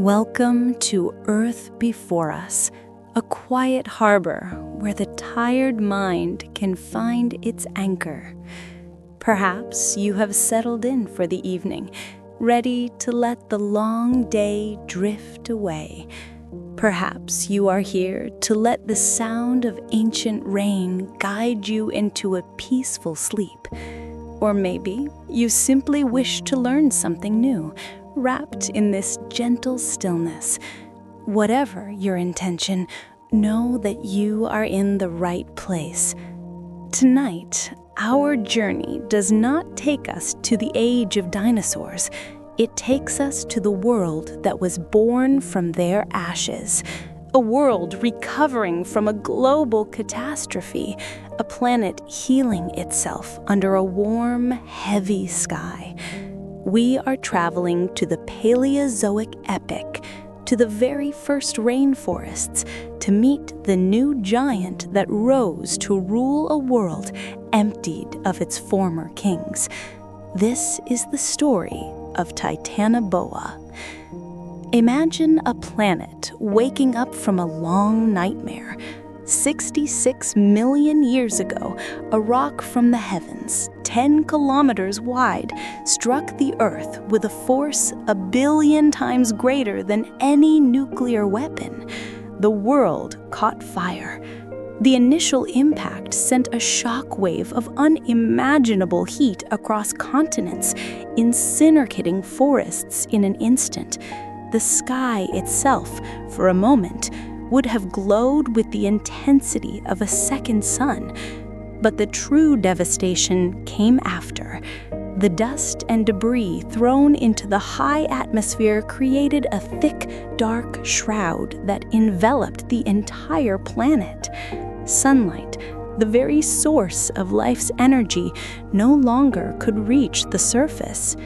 Welcome to Earth Before Us, a quiet harbor where the tired mind can find its anchor. Perhaps you have settled in for the evening, ready to let the long day drift away. Perhaps you are here to let the sound of ancient rain guide you into a peaceful sleep. Or maybe you simply wish to learn something new, wrapped in this gentle stillness. Whatever your intention, know that you are in the right place. Tonight, our journey does not take us to the age of dinosaurs. It takes us to the world that was born from their ashes. A world recovering from a global catastrophe, a planet healing itself under a warm, heavy sky. We are traveling to the Paleozoic epoch, to the very first rainforests, to meet the new giant that rose to rule a world emptied of its former kings. This is the story of Titanoboa. Imagine a planet waking up from a long nightmare. 66 million years ago, a rock from the heavens, 10 kilometers wide, struck the Earth with a force 1 billion times greater than any nuclear weapon. The world caught fire. The initial impact sent a shockwave of unimaginable heat across continents, incinerating forests in an instant. The sky itself, for a moment, would have glowed with the intensity of a second sun. But the true devastation came after. The dust and debris thrown into the high atmosphere created a thick, dark shroud that enveloped the entire planet. Sunlight, the very source of life's energy, no longer could reach the surface.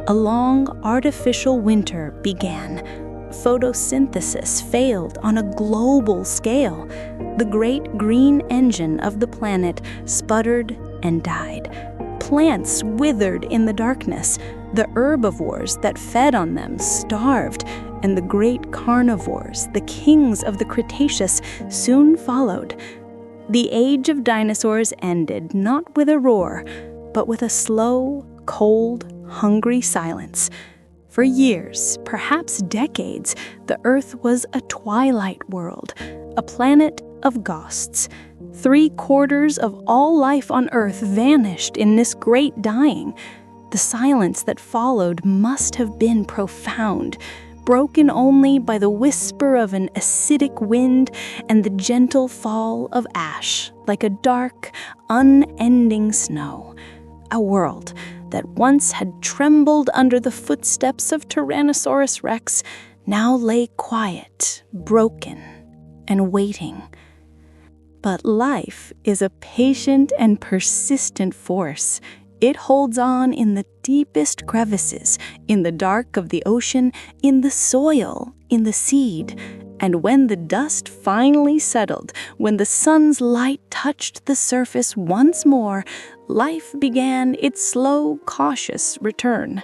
A long, artificial winter began. Photosynthesis failed on a global scale. The great green engine of the planet sputtered and died. Plants withered in the darkness. The herbivores that fed on them starved, and the great carnivores, the kings of the Cretaceous, soon followed. The age of dinosaurs ended not with a roar, but with a slow, cold, hungry silence. For years, perhaps decades, the Earth was a twilight world, a planet of ghosts. 3/4 of all life on Earth vanished in this great dying. The silence that followed must have been profound, broken only by the whisper of an acidic wind and the gentle fall of ash, like a dark, unending snow. A world that once had trembled under the footsteps of Tyrannosaurus Rex now lay quiet, broken, and waiting. But life is a patient and persistent force. It holds on in the deepest crevices, in the dark of the ocean, in the soil, in the seed. And when the dust finally settled, when the sun's light touched the surface once more, life began its slow, cautious return.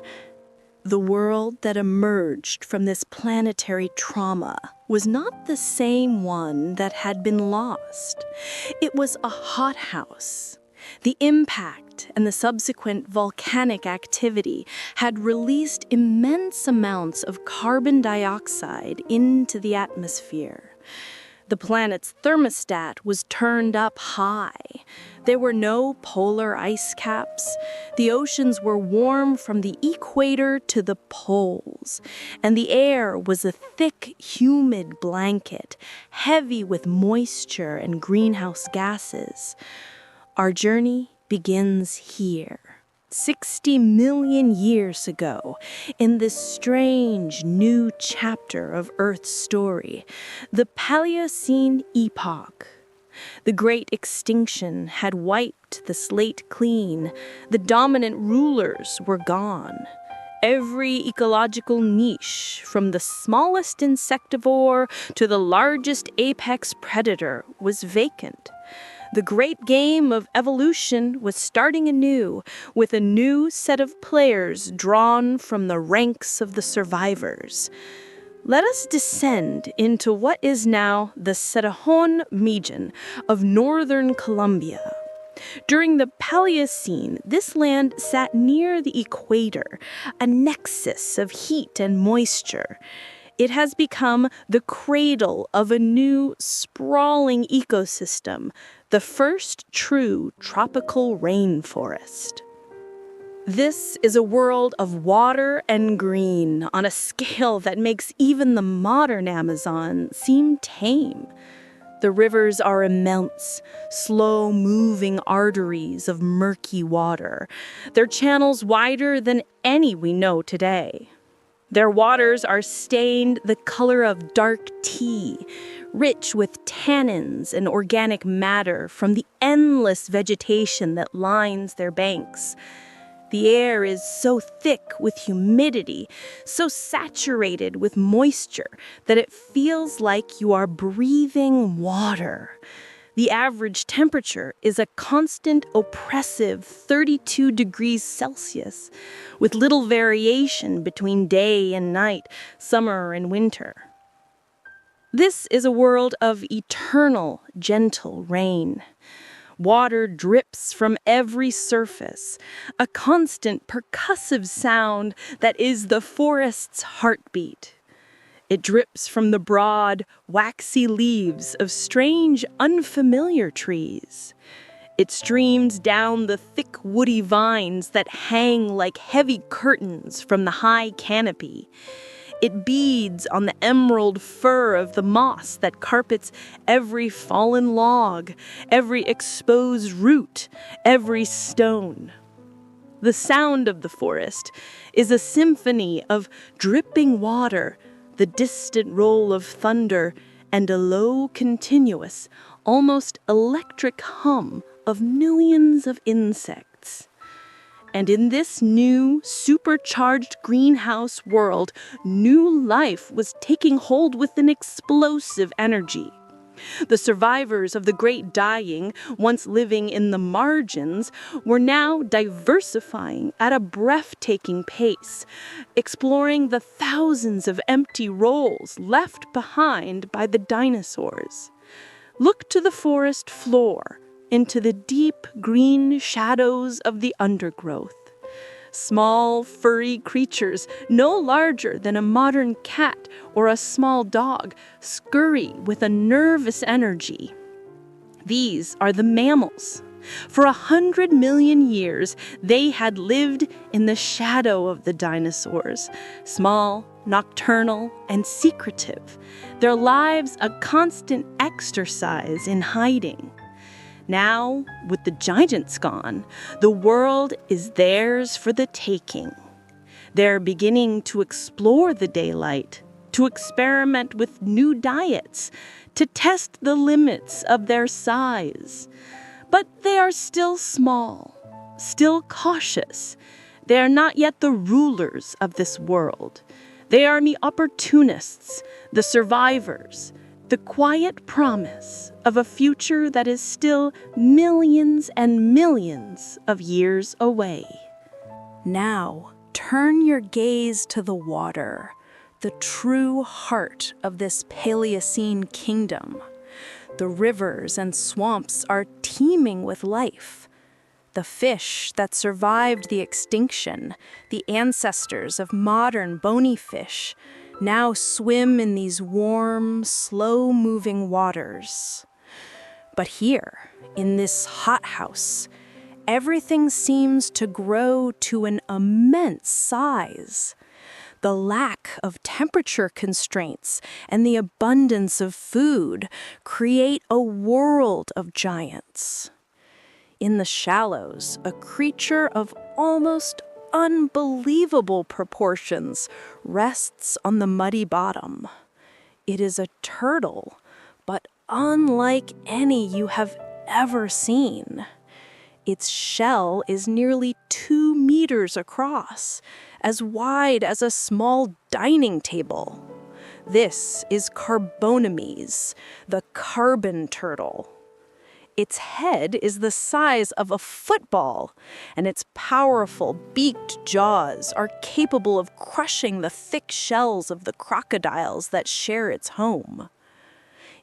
The world that emerged from this planetary trauma was not the same one that had been lost. It was a hothouse. The impact and the subsequent volcanic activity had released immense amounts of carbon dioxide into the atmosphere. The planet's thermostat was turned up high. There were no polar ice caps. The oceans were warm from the equator to the poles, and the air was a thick, humid blanket, heavy with moisture and greenhouse gases. Our journey begins here, 60 million years ago, in this strange new chapter of Earth's story, the Paleocene Epoch. The great extinction had wiped the slate clean. The dominant rulers were gone. Every ecological niche, from the smallest insectivore to the largest apex predator, was vacant. The great game of evolution was starting anew, with a new set of players drawn from the ranks of the survivors. Let us descend into what is now the Serene region of northern Colombia. During the Paleocene, this land sat near the equator, a nexus of heat and moisture. It has become the cradle of a new, sprawling ecosystem, the first true tropical rainforest. This is a world of water and green on a scale that makes even the modern Amazon seem tame. The rivers are immense, slow-moving arteries of murky water, their channels wider than any we know today. Their waters are stained the color of dark tea, rich with tannins and organic matter from the endless vegetation that lines their banks. The air is so thick with humidity, so saturated with moisture, that it feels like you are breathing water. The average temperature is a constant, oppressive 32 degrees Celsius, with little variation between day and night, summer and winter. This is a world of eternal, gentle rain. Water drips from every surface, a constant percussive sound that is the forest's heartbeat. It drips from the broad, waxy leaves of strange, unfamiliar trees. It streams down the thick, woody vines that hang like heavy curtains from the high canopy. It beads on the emerald fur of the moss that carpets every fallen log, every exposed root, every stone. The sound of the forest is a symphony of dripping water, the distant roll of thunder, and a low, continuous, almost electric hum of millions of insects. And in this new, supercharged greenhouse world, new life was taking hold with an explosive energy. The survivors of the Great Dying, once living in the margins, were now diversifying at a breathtaking pace, exploring the thousands of empty rolls left behind by the dinosaurs. Look to the forest floor, into the deep green shadows of the undergrowth. Small, furry creatures, no larger than a modern cat or a small dog, scurry with a nervous energy. These are the mammals. For 100 million years, they had lived in the shadow of the dinosaurs, small, nocturnal, and secretive, their lives a constant exercise in hiding. Now, with the giants gone, the world is theirs for the taking. They're beginning to explore the daylight, to experiment with new diets, to test the limits of their size. But they are still small, still cautious. They are not yet the rulers of this world. They are the opportunists, the survivors, the quiet promise of a future that is still millions and millions of years away. Now, turn your gaze to the water, the true heart of this Paleocene kingdom. The rivers and swamps are teeming with life. The fish that survived the extinction, the ancestors of modern bony fish, now swim in these warm, slow-moving waters. But here, in this hothouse, everything seems to grow to an immense size. The lack of temperature constraints and the abundance of food create a world of giants. In the shallows, a creature of almost unbelievable proportions rests on the muddy bottom. It is a turtle, but unlike any you have ever seen. Its shell is nearly 2 meters across, as wide as a small dining table. This is Carbonemys, the carbon turtle. Its head is the size of a football, and its powerful, beaked jaws are capable of crushing the thick shells of the crocodiles that share its home.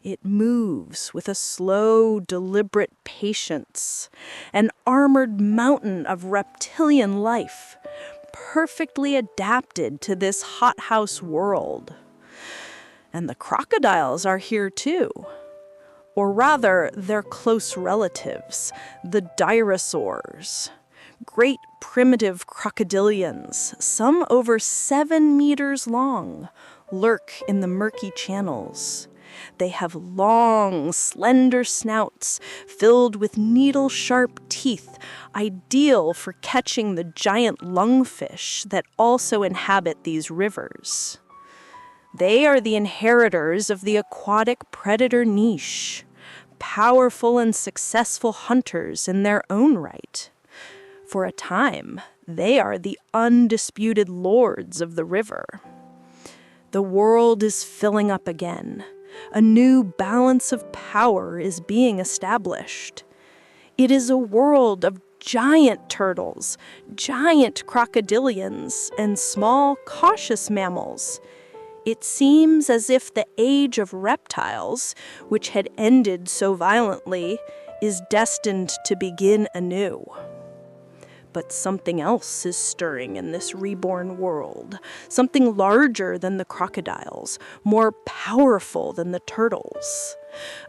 It moves with a slow, deliberate patience, an armored mountain of reptilian life, perfectly adapted to this hothouse world. And the crocodiles are here too. Or rather, they're close relatives, the dinosaurs. Great primitive crocodilians, some over 7 meters long, lurk in the murky channels. They have long, slender snouts filled with needle-sharp teeth, ideal for catching the giant lungfish that also inhabit these rivers. They are the inheritors of the aquatic predator niche, powerful and successful hunters in their own right. For a time, they are the undisputed lords of the river. The world is filling up again. A new balance of power is being established. It is a world of giant turtles, giant crocodilians, and small, cautious mammals. It seems as if the age of reptiles, which had ended so violently, is destined to begin anew. But something else is stirring in this reborn world, something larger than the crocodiles, more powerful than the turtles.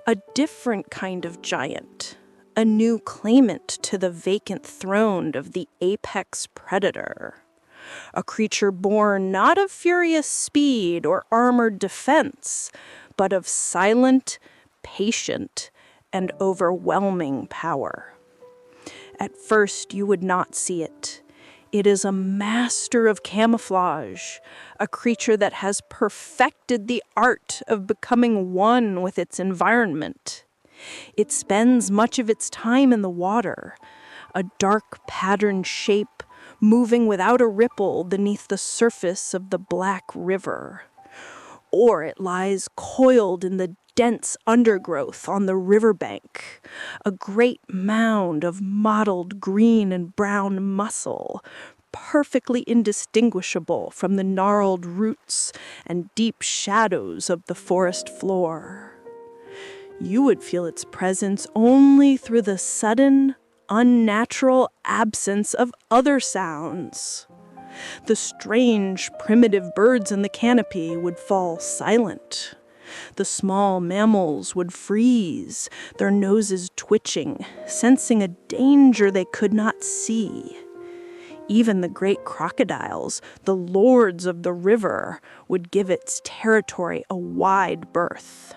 A different kind of giant, a new claimant to the vacant throne of the apex predator. A creature born not of furious speed or armored defense, but of silent, patient, and overwhelming power. At first, you would not see it. It is a master of camouflage, a creature that has perfected the art of becoming one with its environment. It spends much of its time in the water, a dark patterned shape moving without a ripple beneath the surface of the black river. Or it lies coiled in the dense undergrowth on the riverbank, a great mound of mottled green and brown muscle, perfectly indistinguishable from the gnarled roots and deep shadows of the forest floor. You would feel its presence only through the sudden, unnatural absence of other sounds. The strange, primitive birds in the canopy would fall silent. The small mammals would freeze, their noses twitching, sensing a danger they could not see. Even the great crocodiles, the lords of the river, would give its territory a wide berth.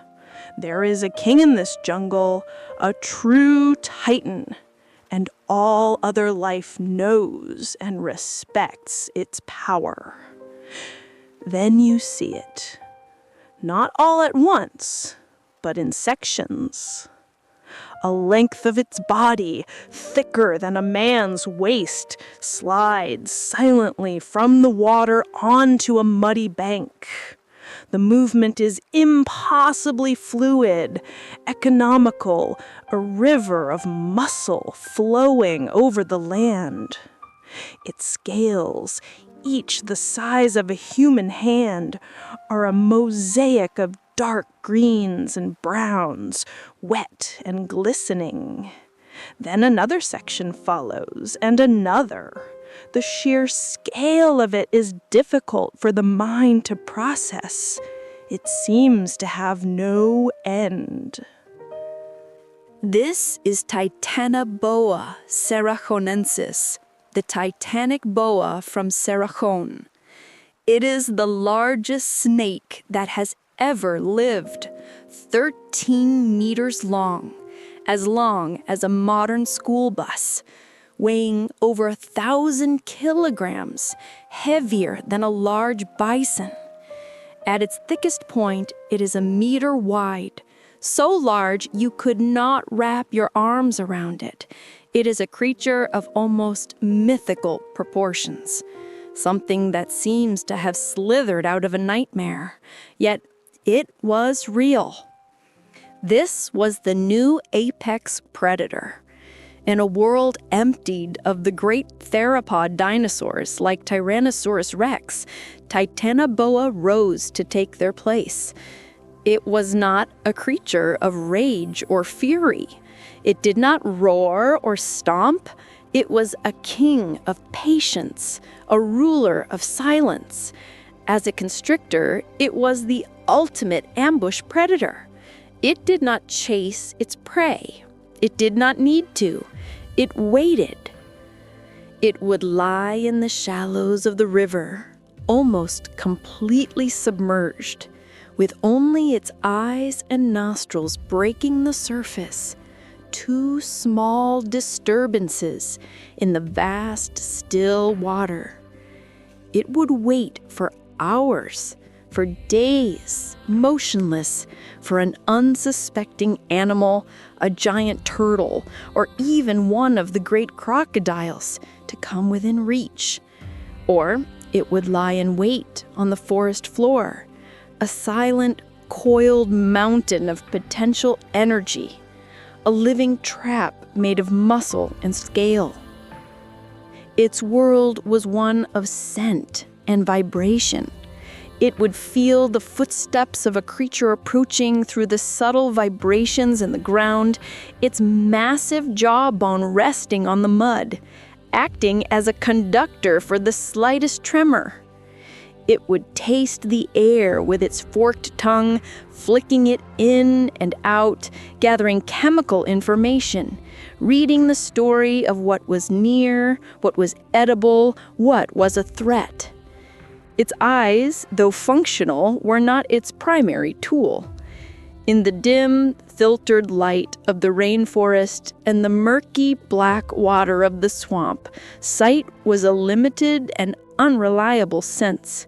There is a king in this jungle, a true titan, and all other life knows and respects its power. Then you see it. Not all at once, but in sections. A length of its body, thicker than a man's waist, slides silently from the water onto a muddy bank. The movement is impossibly fluid, economical, a river of muscle flowing over the land. Its scales, each the size of a human hand, are a mosaic of dark greens and browns, wet and glistening. Then another section follows, and another. The sheer scale of it is difficult for the mind to process. It seems to have no end. This is Titanoboa serrahonensis, the titanic boa from Serrahon. It is the largest snake that has ever lived, 13 meters long as a modern school bus, weighing over 1,000 kilograms, heavier than a large bison. At its thickest point, it is a meter wide, so large you could not wrap your arms around it. It is a creature of almost mythical proportions, something that seems to have slithered out of a nightmare, yet it was real. This was the new apex predator. In a world emptied of the great theropod dinosaurs like Tyrannosaurus rex, Titanoboa rose to take their place. It was not a creature of rage or fury. It did not roar or stomp. It was a king of patience, a ruler of silence. As a constrictor, it was the ultimate ambush predator. It did not chase its prey. It did not need to. It waited. It would lie in the shallows of the river, almost completely submerged, with only its eyes and nostrils breaking the surface. Two small disturbances in the vast, still water. It would wait for hours, for days, motionless, for an unsuspecting animal, a giant turtle, or even one of the great crocodiles to come within reach. Or it would lie in wait on the forest floor, a silent, coiled mountain of potential energy, a living trap made of muscle and scale. Its world was one of scent and vibration. It would feel the footsteps of a creature approaching through the subtle vibrations in the ground, its massive jawbone resting on the mud, acting as a conductor for the slightest tremor. It would taste the air with its forked tongue, flicking it in and out, gathering chemical information, reading the story of what was near, what was edible, what was a threat. Its eyes, though functional, were not its primary tool. In the dim, filtered light of the rainforest and the murky, black water of the swamp, sight was a limited and unreliable sense.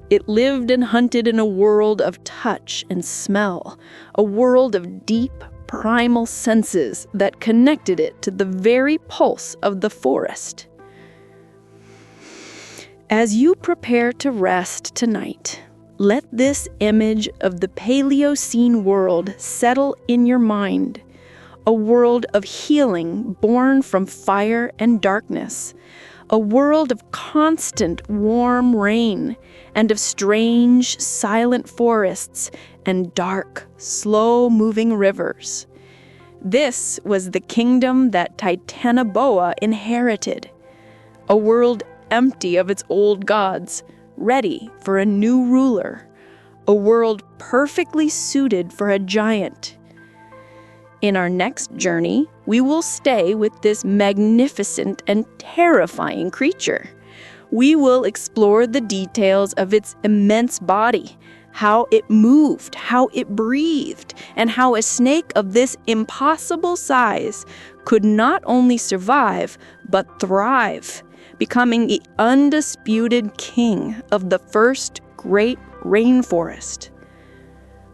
It lived and hunted in a world of touch and smell, a world of deep, primal senses that connected it to the very pulse of the forest. As you prepare to rest tonight, let this image of the Paleocene world settle in your mind, a world of healing born from fire and darkness, a world of constant warm rain and of strange, silent forests and dark, slow-moving rivers. This was the kingdom that Titanoboa inherited, a world empty of its old gods, ready for a new ruler, a world perfectly suited for a giant. In our next journey, we will stay with this magnificent and terrifying creature. We will explore the details of its immense body, how it moved, how it breathed, and how a snake of this impossible size could not only survive, but thrive, becoming the undisputed king of the first great rainforest.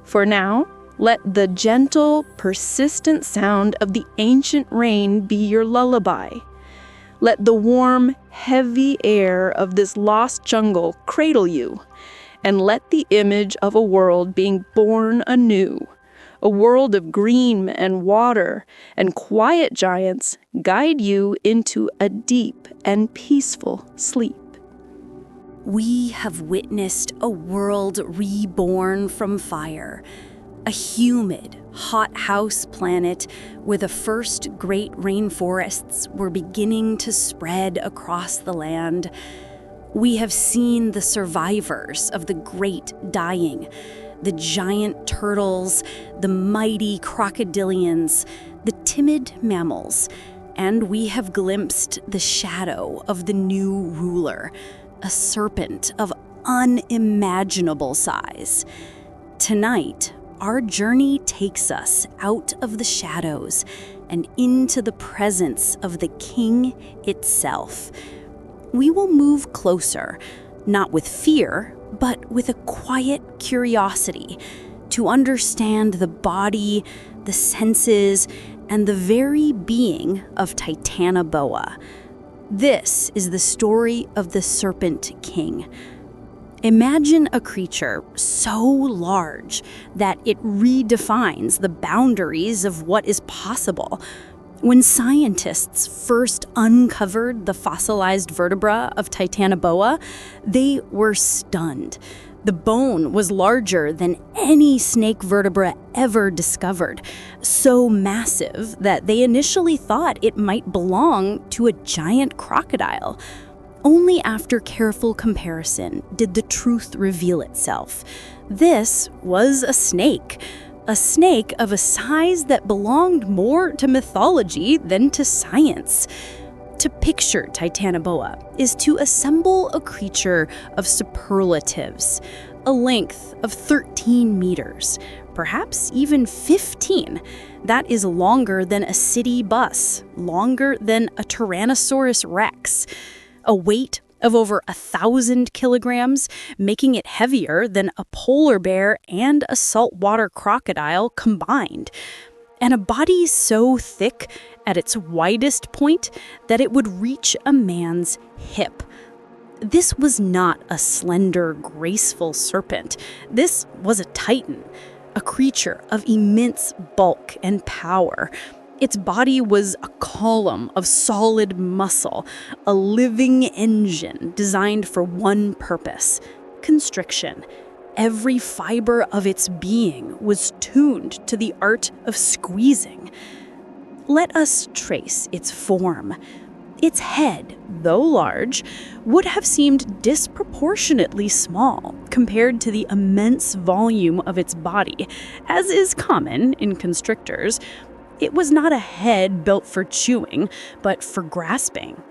For now, let the gentle, persistent sound of the ancient rain be your lullaby. Let the warm, heavy air of this lost jungle cradle you, and let the image of a world being born anew, a world of green and water and quiet giants, guide you into a deep and peaceful sleep. We have witnessed a world reborn from fire, a humid, hothouse planet where the first great rainforests were beginning to spread across the land. We have seen the survivors of the great dying, the giant turtles, the mighty crocodilians, the timid mammals, and we have glimpsed the shadow of the new ruler, a serpent of unimaginable size. Tonight, our journey takes us out of the shadows and into the presence of the king itself. We will move closer, not with fear, but with a quiet curiosity to understand the body, the senses, and the very being of Titanoboa. This is the story of the Serpent King. Imagine a creature so large that it redefines the boundaries of what is possible. When scientists first uncovered the fossilized vertebra of Titanoboa, they were stunned. The bone was larger than any snake vertebra ever discovered, so massive that they initially thought it might belong to a giant crocodile. Only after careful comparison did the truth reveal itself. This was a snake of a size that belonged more to mythology than to science. To picture Titanoboa is to assemble a creature of superlatives, a length of 13 meters, perhaps even 15. That is longer than a city bus, longer than a Tyrannosaurus Rex. A weight of over 1,000 kilograms, making it heavier than a polar bear and a saltwater crocodile combined. And a body so thick at its widest point that it would reach a man's hip. This was not a slender, graceful serpent. This was a titan, a creature of immense bulk and power. Its body was a column of solid muscle, a living engine designed for one purpose: constriction. Every fiber of its being was tuned to the art of squeezing. Let us trace its form. Its head, though large, would have seemed disproportionately small compared to the immense volume of its body, as is common in constrictors. It was not a head built for chewing, but for grasping.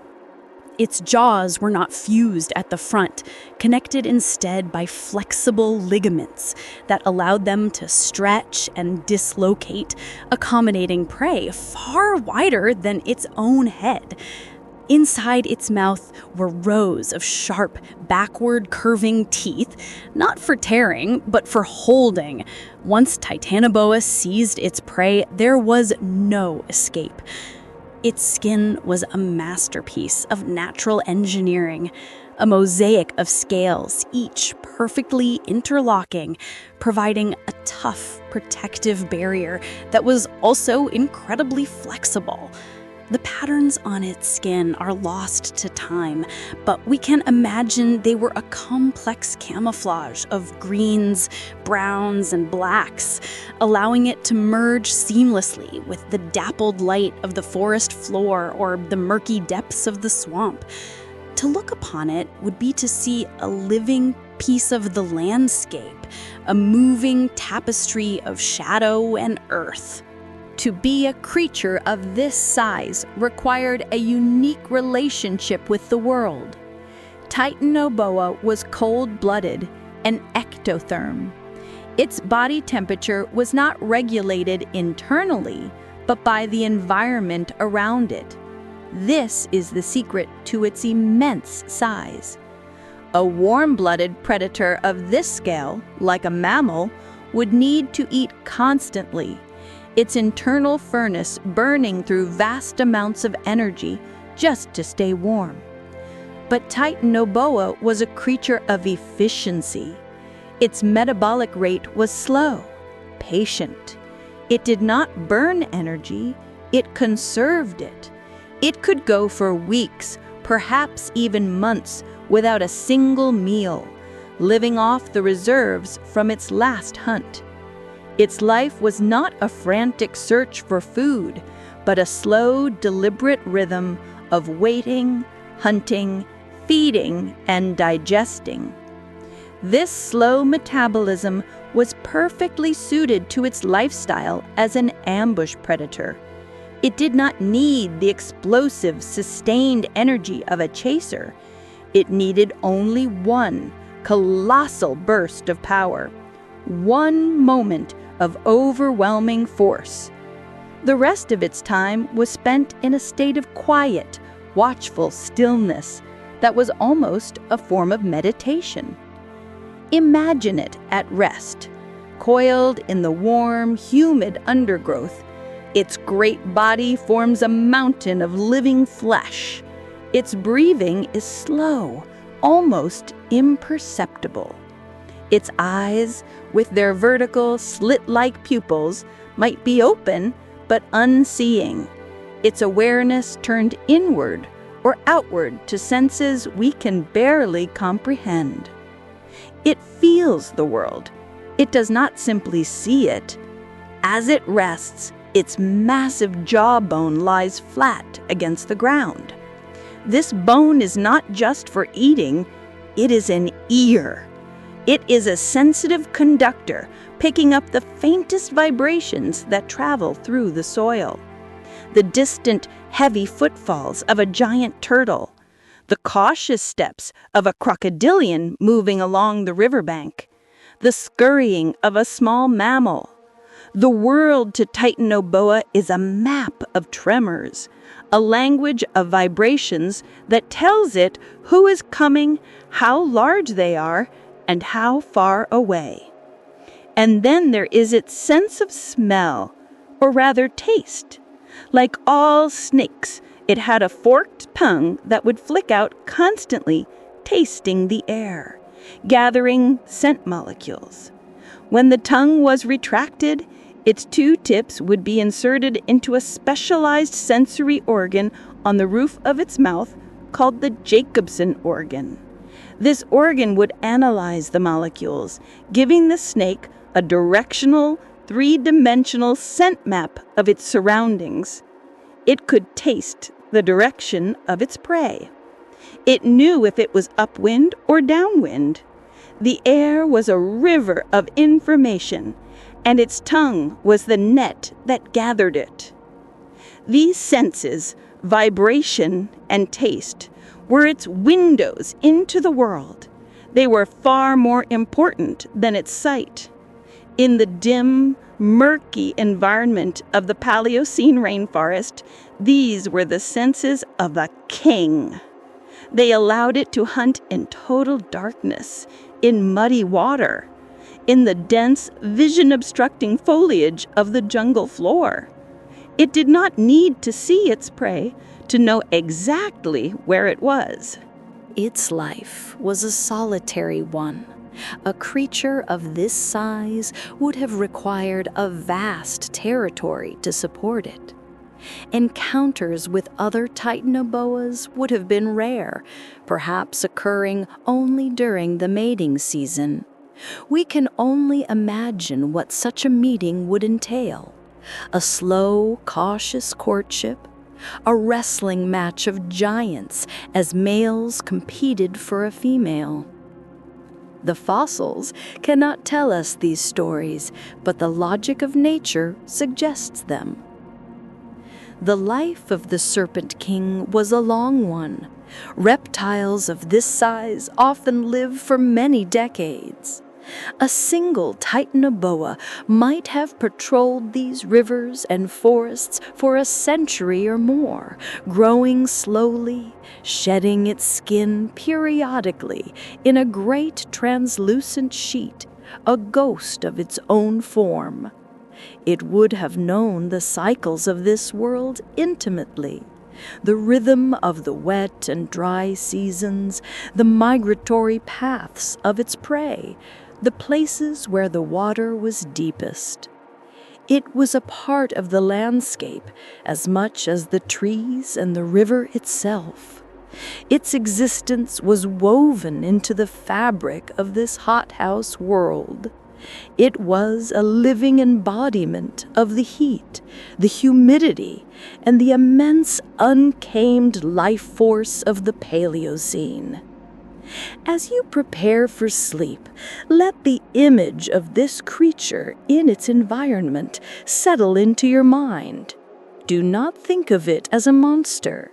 Its jaws were not fused at the front, connected instead by flexible ligaments that allowed them to stretch and dislocate, accommodating prey far wider than its own head. Inside its mouth were rows of sharp, backward curving teeth, not for tearing, but for holding. Once Titanoboa seized its prey, there was no escape. Its skin was a masterpiece of natural engineering, a mosaic of scales, each perfectly interlocking, providing a tough, protective barrier that was also incredibly flexible. The patterns on its skin are lost to time, but we can imagine they were a complex camouflage of greens, browns, and blacks, allowing it to merge seamlessly with the dappled light of the forest floor or the murky depths of the swamp. To look upon it would be to see a living piece of the landscape, a moving tapestry of shadow and earth. To be a creature of this size required a unique relationship with the world. Titanoboa was cold-blooded and ectotherm. Its body temperature was not regulated internally, but by the environment around it. This is the secret to its immense size. A warm-blooded predator of this scale, like a mammal, would need to eat constantly, its internal furnace burning through vast amounts of energy just to stay warm. But Titanoboa was a creature of efficiency. Its metabolic rate was slow, patient. It did not burn energy, it conserved it. It could go for weeks, perhaps even months, without a single meal, living off the reserves from its last hunt. Its life was not a frantic search for food, but a slow, deliberate rhythm of waiting, hunting, feeding, and digesting. This slow metabolism was perfectly suited to its lifestyle as an ambush predator. It did not need the explosive, sustained energy of a chaser. It needed only one colossal burst of power, one moment of overwhelming force. The rest of its time was spent in a state of quiet, watchful stillness that was almost a form of meditation. Imagine it at rest, coiled in the warm, humid undergrowth. Its great body forms a mountain of living flesh. Its breathing is slow, almost imperceptible. Its eyes, with their vertical, slit-like pupils, might be open but unseeing. Its awareness turned inward or outward to senses we can barely comprehend. It feels the world. It does not simply see it. As it rests, its massive jawbone lies flat against the ground. This bone is not just for eating, it is an ear. It is a sensitive conductor, picking up the faintest vibrations that travel through the soil. The distant, heavy footfalls of a giant turtle, the cautious steps of a crocodilian moving along the riverbank, the scurrying of a small mammal. The world to Titanoboa is a map of tremors, a language of vibrations that tells it who is coming, how large they are, and how far away. And then there is its sense of smell, or rather taste. Like all snakes, it had a forked tongue that would flick out constantly, tasting the air, gathering scent molecules. When the tongue was retracted, its two tips would be inserted into a specialized sensory organ on the roof of its mouth called the Jacobson organ. This organ would analyze the molecules, giving the snake a directional, three-dimensional scent map of its surroundings. It could taste the direction of its prey. It knew if it was upwind or downwind. The air was a river of information, and its tongue was the net that gathered it. These senses, vibration and taste, were its windows into the world. They were far more important than its sight. In the dim, murky environment of the Paleocene rainforest, these were the senses of a king. They allowed it to hunt in total darkness, in muddy water, in the dense, vision-obstructing foliage of the jungle floor. It did not need to see its prey to know exactly where it was. Its life was a solitary one. A creature of this size would have required a vast territory to support it. Encounters with other Titanoboas would have been rare, perhaps occurring only during the mating season. We can only imagine what such a meeting would entail. A slow, cautious courtship, a wrestling match of giants as males competed for a female. The fossils cannot tell us these stories, but the logic of nature suggests them. The life of the Serpent King was a long one. Reptiles of this size often live for many decades. A single Titanoboa might have patrolled these rivers and forests for a century or more, growing slowly, shedding its skin periodically in a great translucent sheet, a ghost of its own form. It would have known the cycles of this world intimately. The rhythm of the wet and dry seasons, the migratory paths of its prey, the places where the water was deepest. It was a part of the landscape as much as the trees and the river itself. Its existence was woven into the fabric of this hothouse world. It was a living embodiment of the heat, the humidity, and the immense untamed life force of the Paleocene. As you prepare for sleep, let the image of this creature in its environment settle into your mind. Do not think of it as a monster.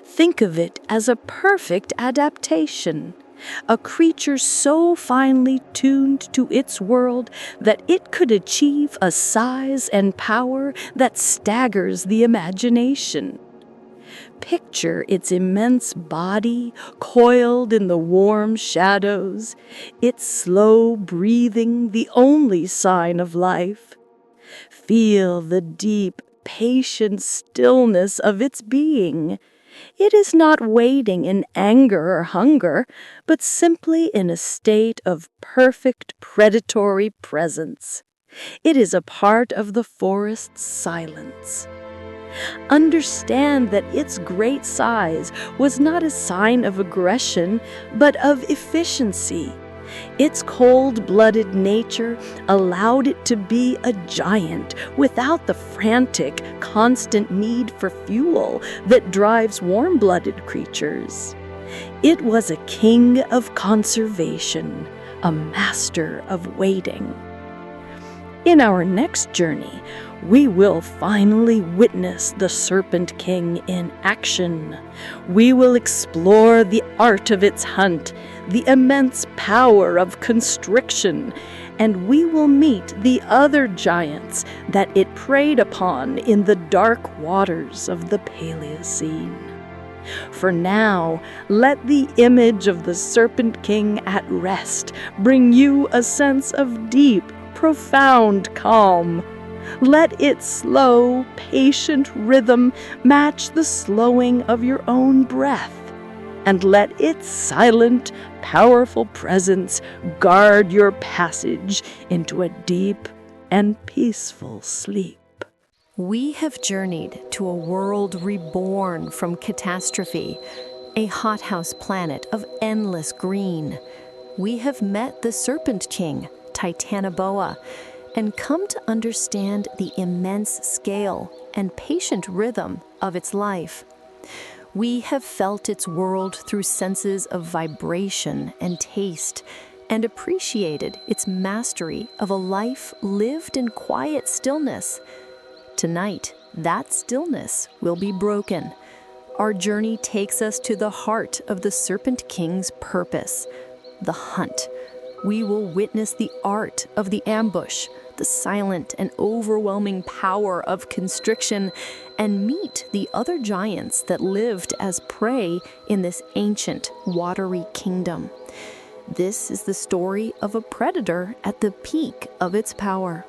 Think of it as a perfect adaptation, a creature so finely tuned to its world that it could achieve a size and power that staggers the imagination. Picture its immense body coiled in the warm shadows, its slow breathing the only sign of life. Feel the deep, patient stillness of its being, It is not waiting in anger or hunger, but simply in a state of perfect predatory presence. It is a part of the forest's silence. Understand that its great size was not a sign of aggression, but of efficiency. Its cold-blooded nature allowed it to be a giant without the frantic, constant need for fuel that drives warm-blooded creatures. It was a king of conservation, a master of waiting. In our next journey, we will finally witness the Serpent King in action. We will explore the art of its hunt, the immense power of constriction, and we will meet the other giants that it preyed upon in the dark waters of the Paleocene. For now, let the image of the Serpent King at rest bring you a sense of deep, profound calm. Let its slow, patient rhythm match the slowing of your own breath, and let its silent, powerful presence guard your passage into a deep and peaceful sleep. We have journeyed to a world reborn from catastrophe, a hothouse planet of endless green. We have met the Serpent King, Titanoboa, and come to understand the immense scale and patient rhythm of its life. We have felt its world through senses of vibration and taste, and appreciated its mastery of a life lived in quiet stillness. Tonight, that stillness will be broken. Our journey takes us to the heart of the Serpent King's purpose, the hunt. We will witness the art of the ambush, the silent and overwhelming power of constriction, and meet the other giants that lived as prey in this ancient, watery kingdom. This is the story of a predator at the peak of its power.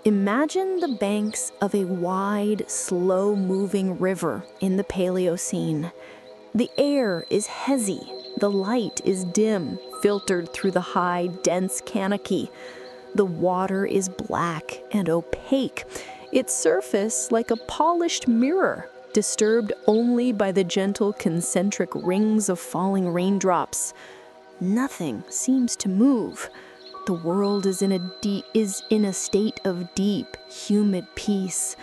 Imagine the banks of a wide, slow-moving river in the Paleocene. The air is hazy, the light is dim, filtered through the high, dense canopy. The water is black and opaque, its surface like a polished mirror, disturbed only by the gentle concentric rings of falling raindrops. Nothing seems to move. The world is in a state of deep, humid peace.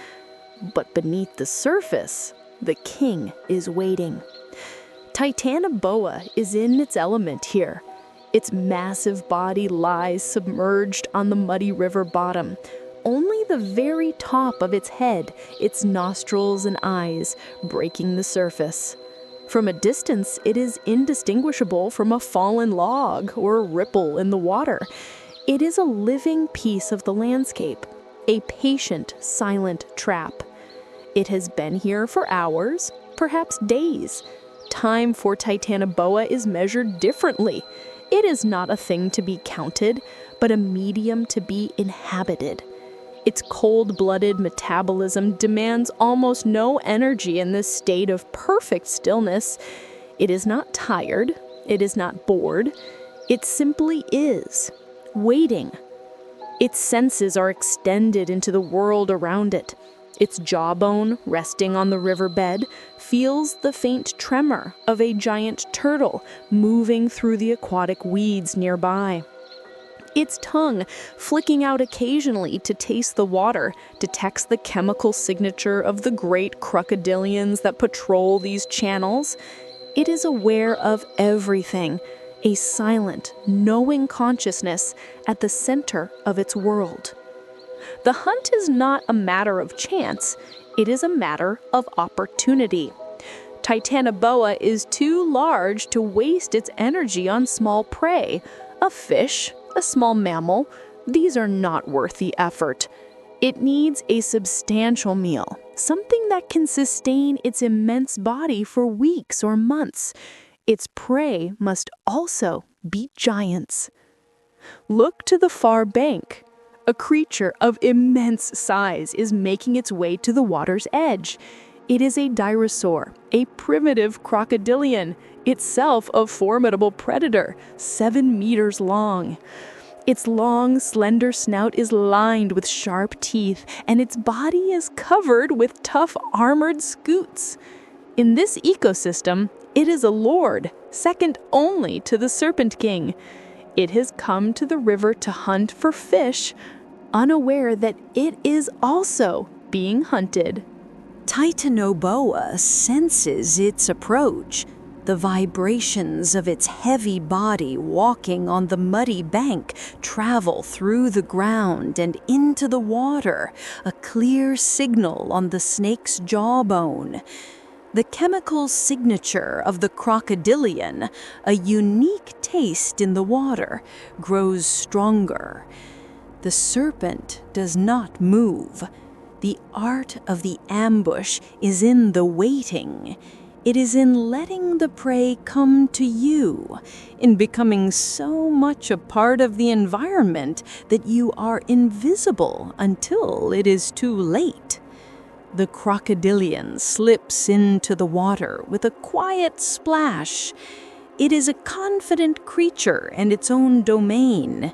But beneath the surface, the king is waiting. Titanoboa is in its element here. Its massive body lies submerged on the muddy river bottom. Only the very top of its head, its nostrils and eyes, breaking the surface. From a distance, it is indistinguishable from a fallen log or a ripple in the water. It is a living piece of the landscape, a patient, silent trap. It has been here for hours, perhaps days. Time for Titanoboa is measured differently. It is not a thing to be counted, but a medium to be inhabited. Its cold-blooded metabolism demands almost no energy in this state of perfect stillness. It is not tired. It is not bored. It simply is, waiting. Its senses are extended into the world around it. Its jawbone, resting on the riverbed, feels the faint tremor of a giant turtle moving through the aquatic weeds nearby. Its tongue, flicking out occasionally to taste the water, detects the chemical signature of the great crocodilians that patrol these channels. It is aware of everything, a silent, knowing consciousness at the center of its world. The hunt is not a matter of chance, it is a matter of opportunity. Titanoboa is too large to waste its energy on small prey. A fish, a small mammal, these are not worth the effort. It needs a substantial meal, something that can sustain its immense body for weeks or months. Its prey must also be giants. Look to the far bank. A creature of immense size is making its way to the water's edge. It is a dinosaur, a primitive crocodilian, itself a formidable predator, 7 meters long. Its long, slender snout is lined with sharp teeth, and its body is covered with tough, armored scutes. In this ecosystem, it is a lord, second only to the Serpent King. It has come to the river to hunt for fish, unaware that it is also being hunted. Titanoboa senses its approach, the vibrations of its heavy body walking on the muddy bank travel through the ground and into the water, a clear signal on the snake's jawbone. The chemical signature of the crocodilian, a unique taste in the water, grows stronger. The serpent does not move. The art of the ambush is in the waiting. It is in letting the prey come to you, in becoming so much a part of the environment that you are invisible until it is too late. The crocodilian slips into the water with a quiet splash. It is a confident creature in its own domain.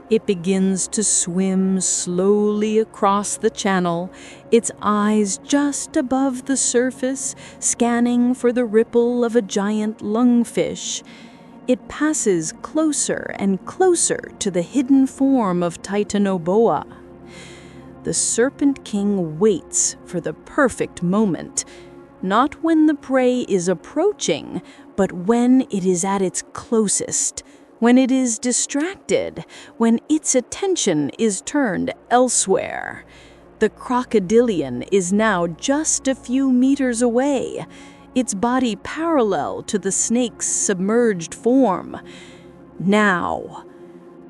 It begins to swim slowly across the channel, its eyes just above the surface, scanning for the ripple of a giant lungfish. It passes closer and closer to the hidden form of Titanoboa. The Serpent King waits for the perfect moment, not when the prey is approaching, but when it is at its closest, when it is distracted, when its attention is turned elsewhere. The crocodilian is now just a few meters away, its body parallel to the snake's submerged form. Now,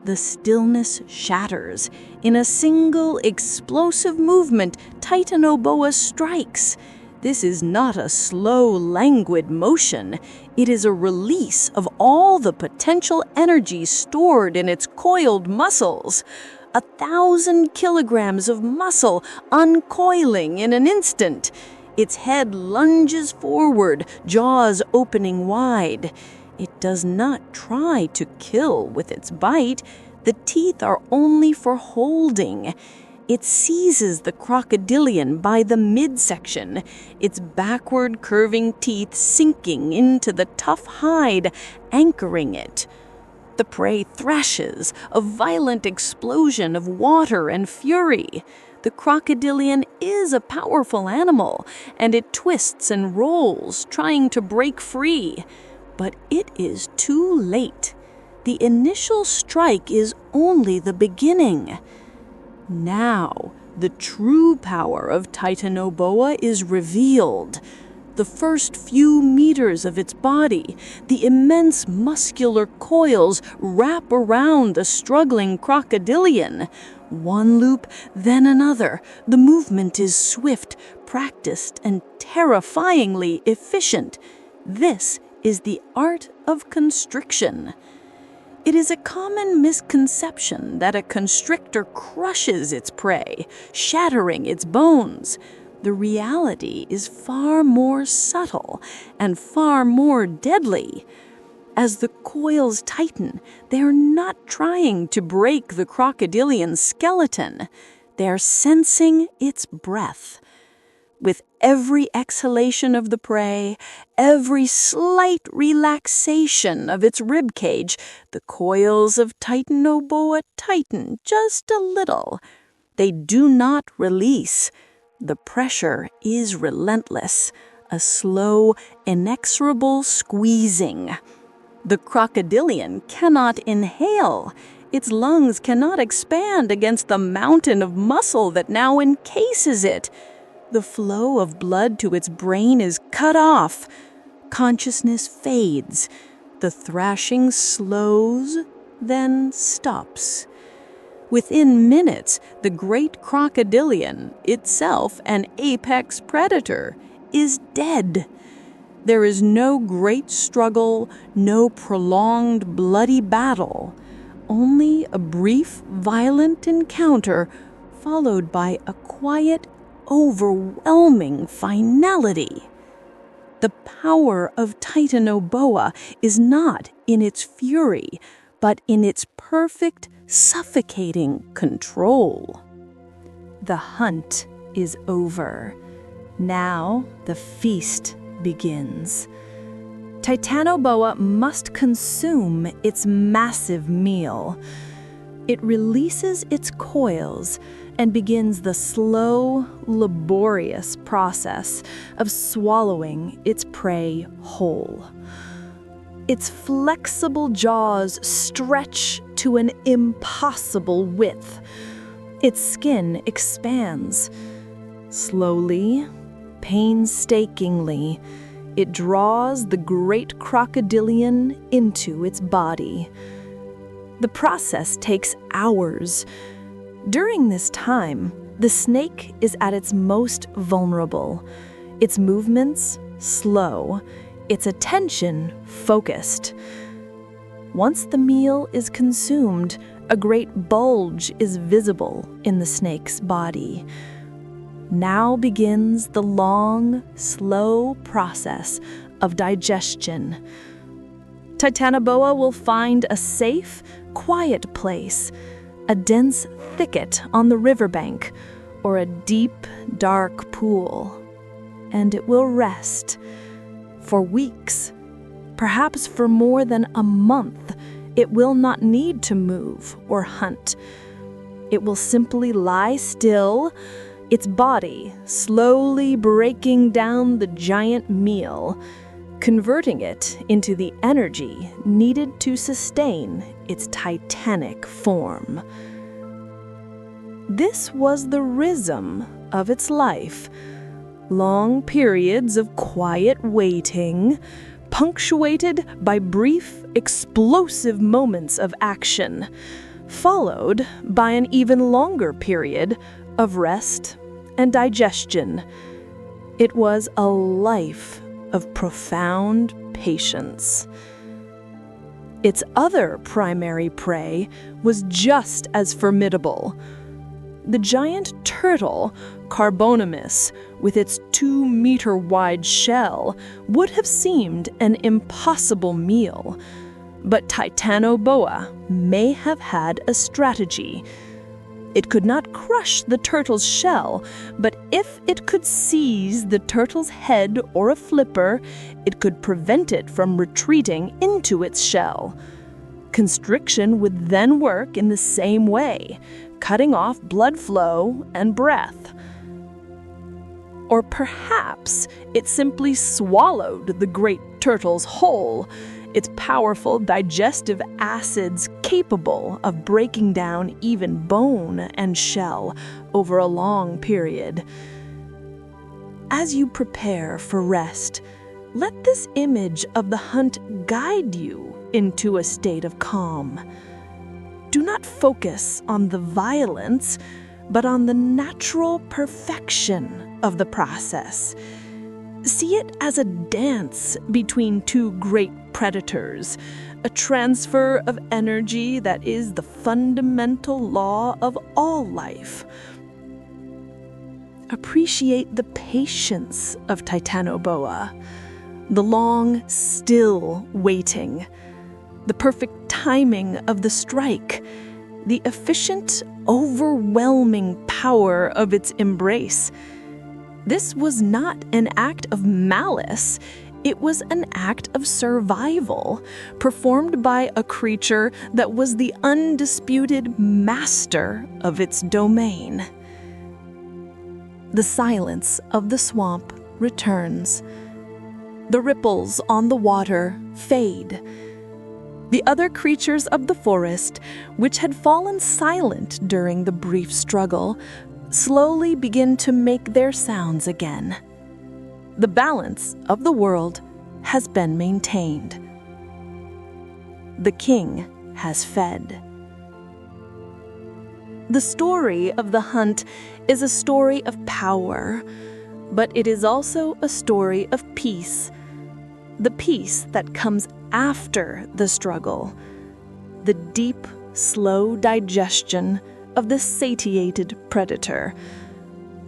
the stillness shatters. In a single explosive movement, Titanoboa strikes. This is not a slow, languid motion. It is a release of all the potential energy stored in its coiled muscles. 1,000 kilograms of muscle uncoiling in an instant. Its head lunges forward, jaws opening wide. It does not try to kill with its bite. The teeth are only for holding. It seizes the crocodilian by the midsection, its backward curving teeth sinking into the tough hide, anchoring it. The prey thrashes, a violent explosion of water and fury. The crocodilian is a powerful animal, and it twists and rolls, trying to break free. But it is too late. The initial strike is only the beginning. Now, the true power of Titanoboa is revealed. The first few meters of its body, the immense muscular coils wrap around the struggling crocodilian. One loop, then another. The movement is swift, practiced, and terrifyingly efficient. This is the art of constriction. It is a common misconception that a constrictor crushes its prey, shattering its bones. The reality is far more subtle and far more deadly. As the coils tighten, they are not trying to break the crocodilian's skeleton. They are sensing its breath. With every exhalation of the prey, every slight relaxation of its rib cage, the coils of Titanoboa tighten just a little. They do not release. The pressure is relentless, a slow, inexorable squeezing. The crocodilian cannot inhale. Its lungs cannot expand against the mountain of muscle that now encases it. The flow of blood to its brain is cut off. Consciousness fades. The thrashing slows, then stops. Within minutes, the great crocodilian, itself an apex predator, is dead. There is no great struggle, no prolonged bloody battle, only a brief, violent encounter followed by a quiet, overwhelming finality. The power of Titanoboa is not in its fury, but in its perfect, suffocating control. The hunt is over. Now the feast begins. Titanoboa must consume its massive meal. It releases its coils and begins the slow, laborious process of swallowing its prey whole. Its flexible jaws stretch to an impossible width. Its skin expands. Slowly, painstakingly, it draws the great crocodilian into its body. The process takes hours. During this time, the snake is at its most vulnerable, its movements slow, its attention focused. Once the meal is consumed, a great bulge is visible in the snake's body. Now begins the long, slow process of digestion. Titanoboa will find a safe, quiet place, a dense thicket on the riverbank, or a deep, dark pool. And it will rest. For weeks, perhaps for more than a month, it will not need to move or hunt. It will simply lie still, its body slowly breaking down the giant meal, converting it into the energy needed to sustain its titanic form. This was the rhythm of its life. Long periods of quiet waiting, punctuated by brief, explosive moments of action, followed by an even longer period of rest and digestion. It was a life of profound patience. Its other primary prey was just as formidable. The giant turtle, Carbonimus, with its 2-meter-wide shell, would have seemed an impossible meal. But Titanoboa may have had a strategy. It could not crush the turtle's shell, but if it could seize the turtle's head or a flipper, it could prevent it from retreating into its shell. Constriction would then work in the same way, cutting off blood flow and breath. Or perhaps it simply swallowed the great turtle's whole, its powerful digestive acids capable of breaking down even bone and shell over a long period. As you prepare for rest, let this image of the hunt guide you into a state of calm. Do not focus on the violence, but on the natural perfection of the process. See it as a dance between two great predators, a transfer of energy that is the fundamental law of all life. Appreciate the patience of Titanoboa, the long, still waiting, the perfect timing of the strike, the efficient, overwhelming power of its embrace. This was not an act of malice. It was an act of survival, performed by a creature that was the undisputed master of its domain. The silence of the swamp returns. The ripples on the water fade. The other creatures of the forest, which had fallen silent during the brief struggle, slowly begin to make their sounds again. The balance of the world has been maintained. The king has fed. The story of the hunt is a story of power, but it is also a story of peace. The peace that comes after the struggle, the deep, slow digestion of the satiated predator,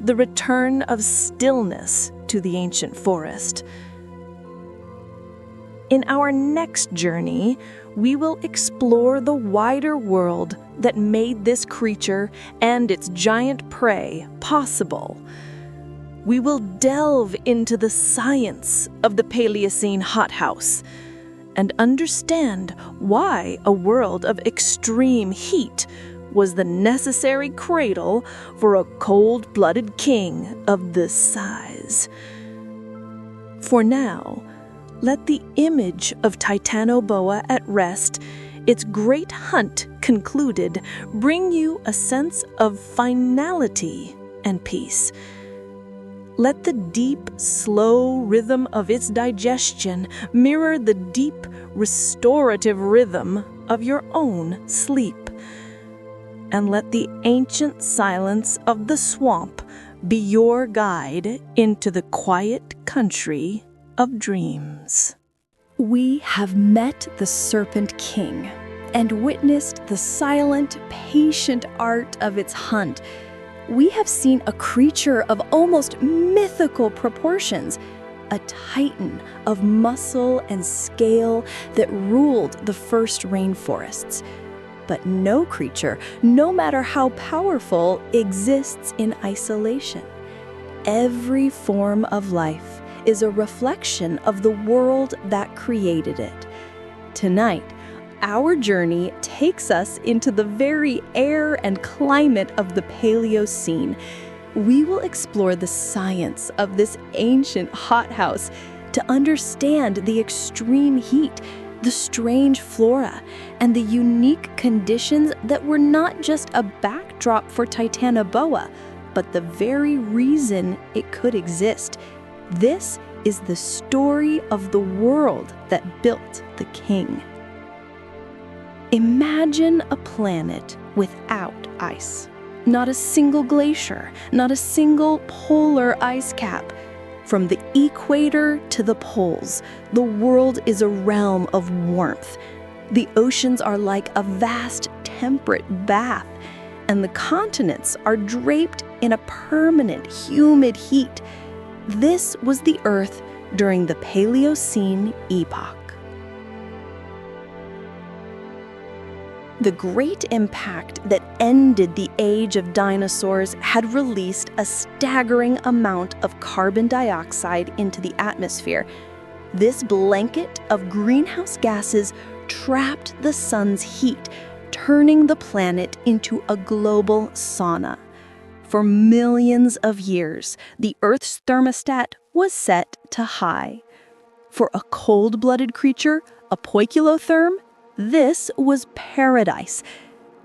the return of stillness to the ancient forest. In our next journey, we will explore the wider world that made this creature and its giant prey possible. We will delve into the science of the Paleocene hothouse and understand why a world of extreme heat was the necessary cradle for a cold-blooded king of this size. For now, let the image of Titanoboa at rest, its great hunt concluded, bring you a sense of finality and peace. Let the deep, slow rhythm of its digestion mirror the deep, restorative rhythm of your own sleep. And let the ancient silence of the swamp be your guide into the quiet country of dreams. We have met the Serpent King and witnessed the silent, patient art of its hunt. We have seen a creature of almost mythical proportions, a titan of muscle and scale that ruled the first rainforests. But no creature, no matter how powerful, exists in isolation. Every form of life is a reflection of the world that created it. Tonight, our journey takes us into the very air and climate of the Paleocene. We will explore the science of this ancient hothouse to understand the extreme heat, the strange flora, and the unique conditions that were not just a backdrop for Titanoboa, but the very reason it could exist. This is the story of the world that built the king. Imagine a planet without ice. Not a single glacier, not a single polar ice cap. From the equator to the poles, the world is a realm of warmth. The oceans are like a vast temperate bath, and the continents are draped in a permanent humid heat. This was the Earth during the Paleocene epoch. The great impact that ended the age of dinosaurs had released a staggering amount of carbon dioxide into the atmosphere. This blanket of greenhouse gases trapped the sun's heat, turning the planet into a global sauna. For millions of years, the Earth's thermostat was set to high. For a cold-blooded creature, a poikilotherm, this was paradise.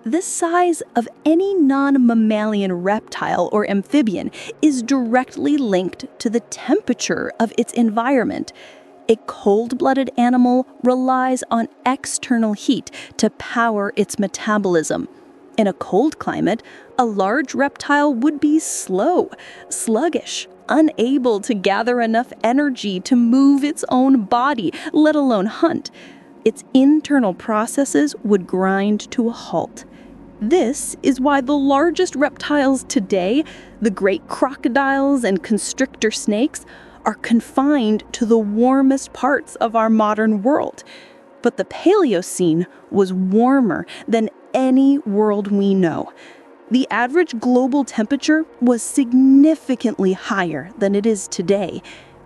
The size of any non-mammalian reptile or amphibian is directly linked to the temperature of its environment. A cold-blooded animal relies on external heat to power its metabolism. In a cold climate, a large reptile would be slow, sluggish, unable to gather enough energy to move its own body, let alone hunt. Its internal processes would grind to a halt. This is why the largest reptiles today, the great crocodiles and constrictor snakes, are confined to the warmest parts of our modern world. But the Paleocene was warmer than any world we know. The average global temperature was significantly higher than it is today.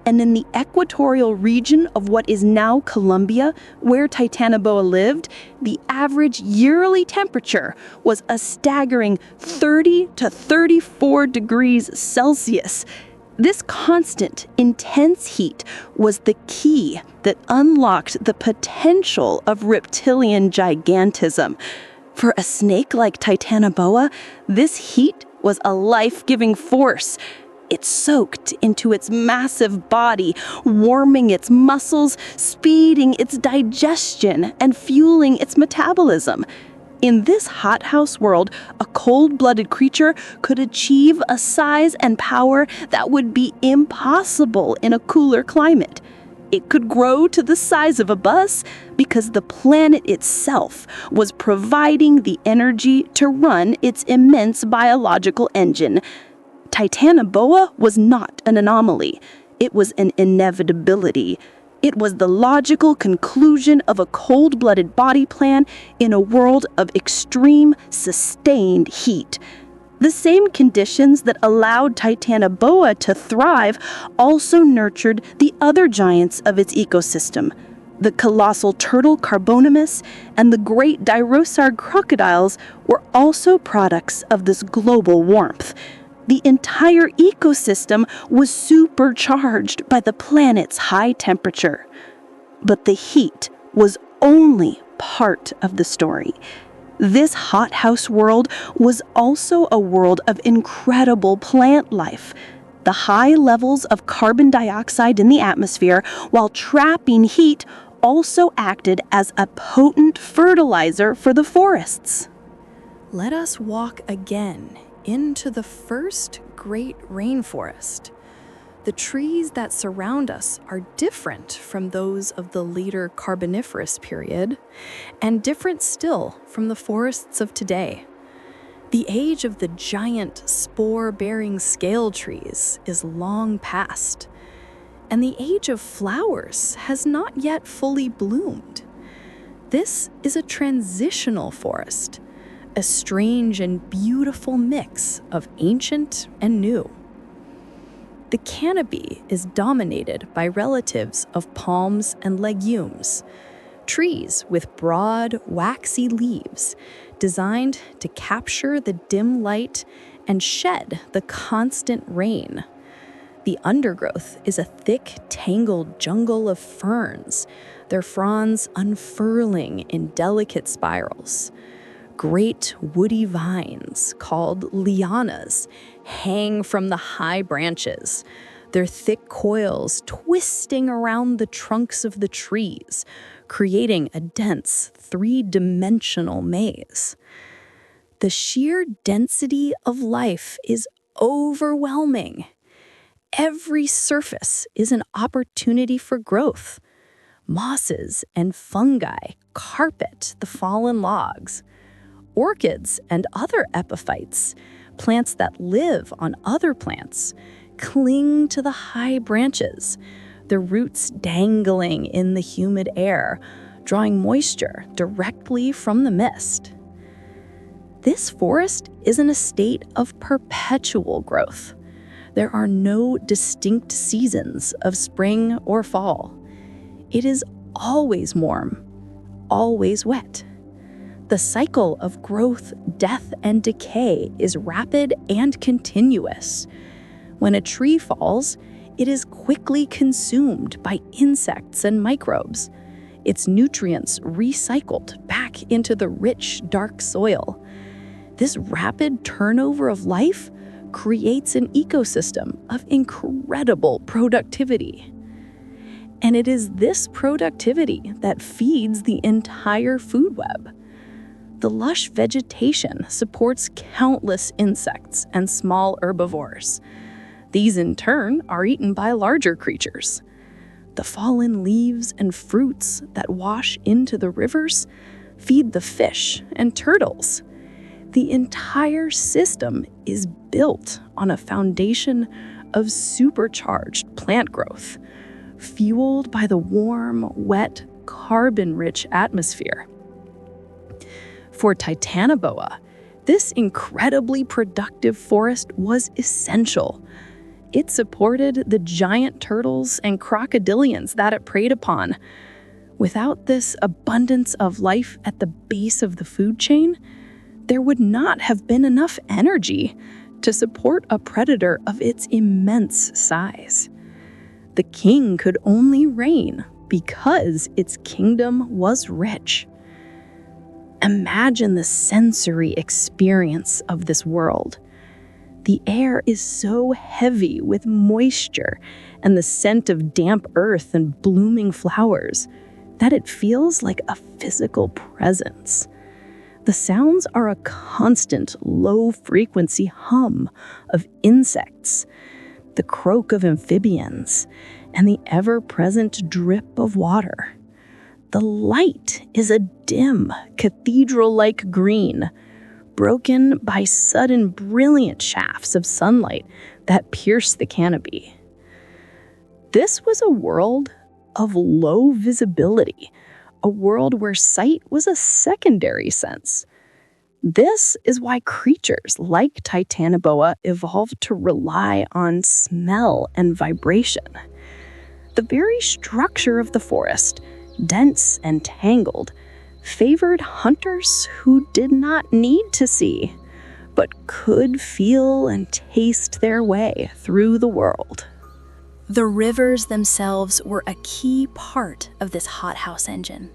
And in the equatorial region of what is now Colombia, where Titanoboa lived, the average yearly temperature was a staggering 30 to 34 degrees Celsius. This constant, intense heat was the key that unlocked the potential of reptilian gigantism. For a snake like Titanoboa, this heat was a life-giving force. It soaked into its massive body, warming its muscles, speeding its digestion, and fueling its metabolism. In this hothouse world, a cold-blooded creature could achieve a size and power that would be impossible in a cooler climate. It could grow to the size of a bus because the planet itself was providing the energy to run its immense biological engine. Titanoboa was not an anomaly. It was an inevitability. It was the logical conclusion of a cold-blooded body plan in a world of extreme, sustained heat. The same conditions that allowed Titanoboa to thrive also nurtured the other giants of its ecosystem. The colossal turtle Carbonimus and the great Dinosaur crocodiles were also products of this global warmth. The entire ecosystem was supercharged by the planet's high temperature. But the heat was only part of the story. This hothouse world was also a world of incredible plant life. The high levels of carbon dioxide in the atmosphere, while trapping heat, also acted as a potent fertilizer for the forests. Let us walk again into the first great rainforest. The trees that surround us are different from those of the later Carboniferous period, and different still from the forests of today. The age of the giant spore-bearing scale trees is long past, and the age of flowers has not yet fully bloomed. This is a transitional forest, a strange and beautiful mix of ancient and new. The canopy is dominated by relatives of palms and legumes, trees with broad, waxy leaves designed to capture the dim light and shed the constant rain. The undergrowth is a thick, tangled jungle of ferns, their fronds unfurling in delicate spirals. Great woody vines, called lianas, hang from the high branches, their thick coils twisting around the trunks of the trees, creating a dense, three-dimensional maze. The sheer density of life is overwhelming. Every surface is an opportunity for growth. Mosses and fungi carpet the fallen logs. Orchids and other epiphytes, plants that live on other plants, cling to the high branches, their roots dangling in the humid air, drawing moisture directly from the mist. This forest is in a state of perpetual growth. There are no distinct seasons of spring or fall. It is always warm, always wet. The cycle of growth, death, and decay is rapid and continuous. When a tree falls, it is quickly consumed by insects and microbes, its nutrients recycled back into the rich, dark soil. This rapid turnover of life creates an ecosystem of incredible productivity. And it is this productivity that feeds the entire food web. The lush vegetation supports countless insects and small herbivores. These, in turn, are eaten by larger creatures. The fallen leaves and fruits that wash into the rivers feed the fish and turtles. The entire system is built on a foundation of supercharged plant growth, fueled by the warm, wet, carbon-rich atmosphere. For Titanoboa, this incredibly productive forest was essential. It supported the giant turtles and crocodilians that it preyed upon. Without this abundance of life at the base of the food chain, there would not have been enough energy to support a predator of its immense size. The king could only reign because its kingdom was rich. Imagine the sensory experience of this world. The air is so heavy with moisture and the scent of damp earth and blooming flowers that it feels like a physical presence. The sounds are a constant low-frequency hum of insects, the croak of amphibians, and the ever-present drip of water. The light is a dim, cathedral-like green, broken by sudden brilliant shafts of sunlight that pierced the canopy. This was a world of low visibility, a world where sight was a secondary sense. This is why creatures like Titanoboa evolved to rely on smell and vibration. The very structure of the forest, dense and tangled, favored hunters who did not need to see, but could feel and taste their way through the world. The rivers themselves were a key part of this hothouse engine.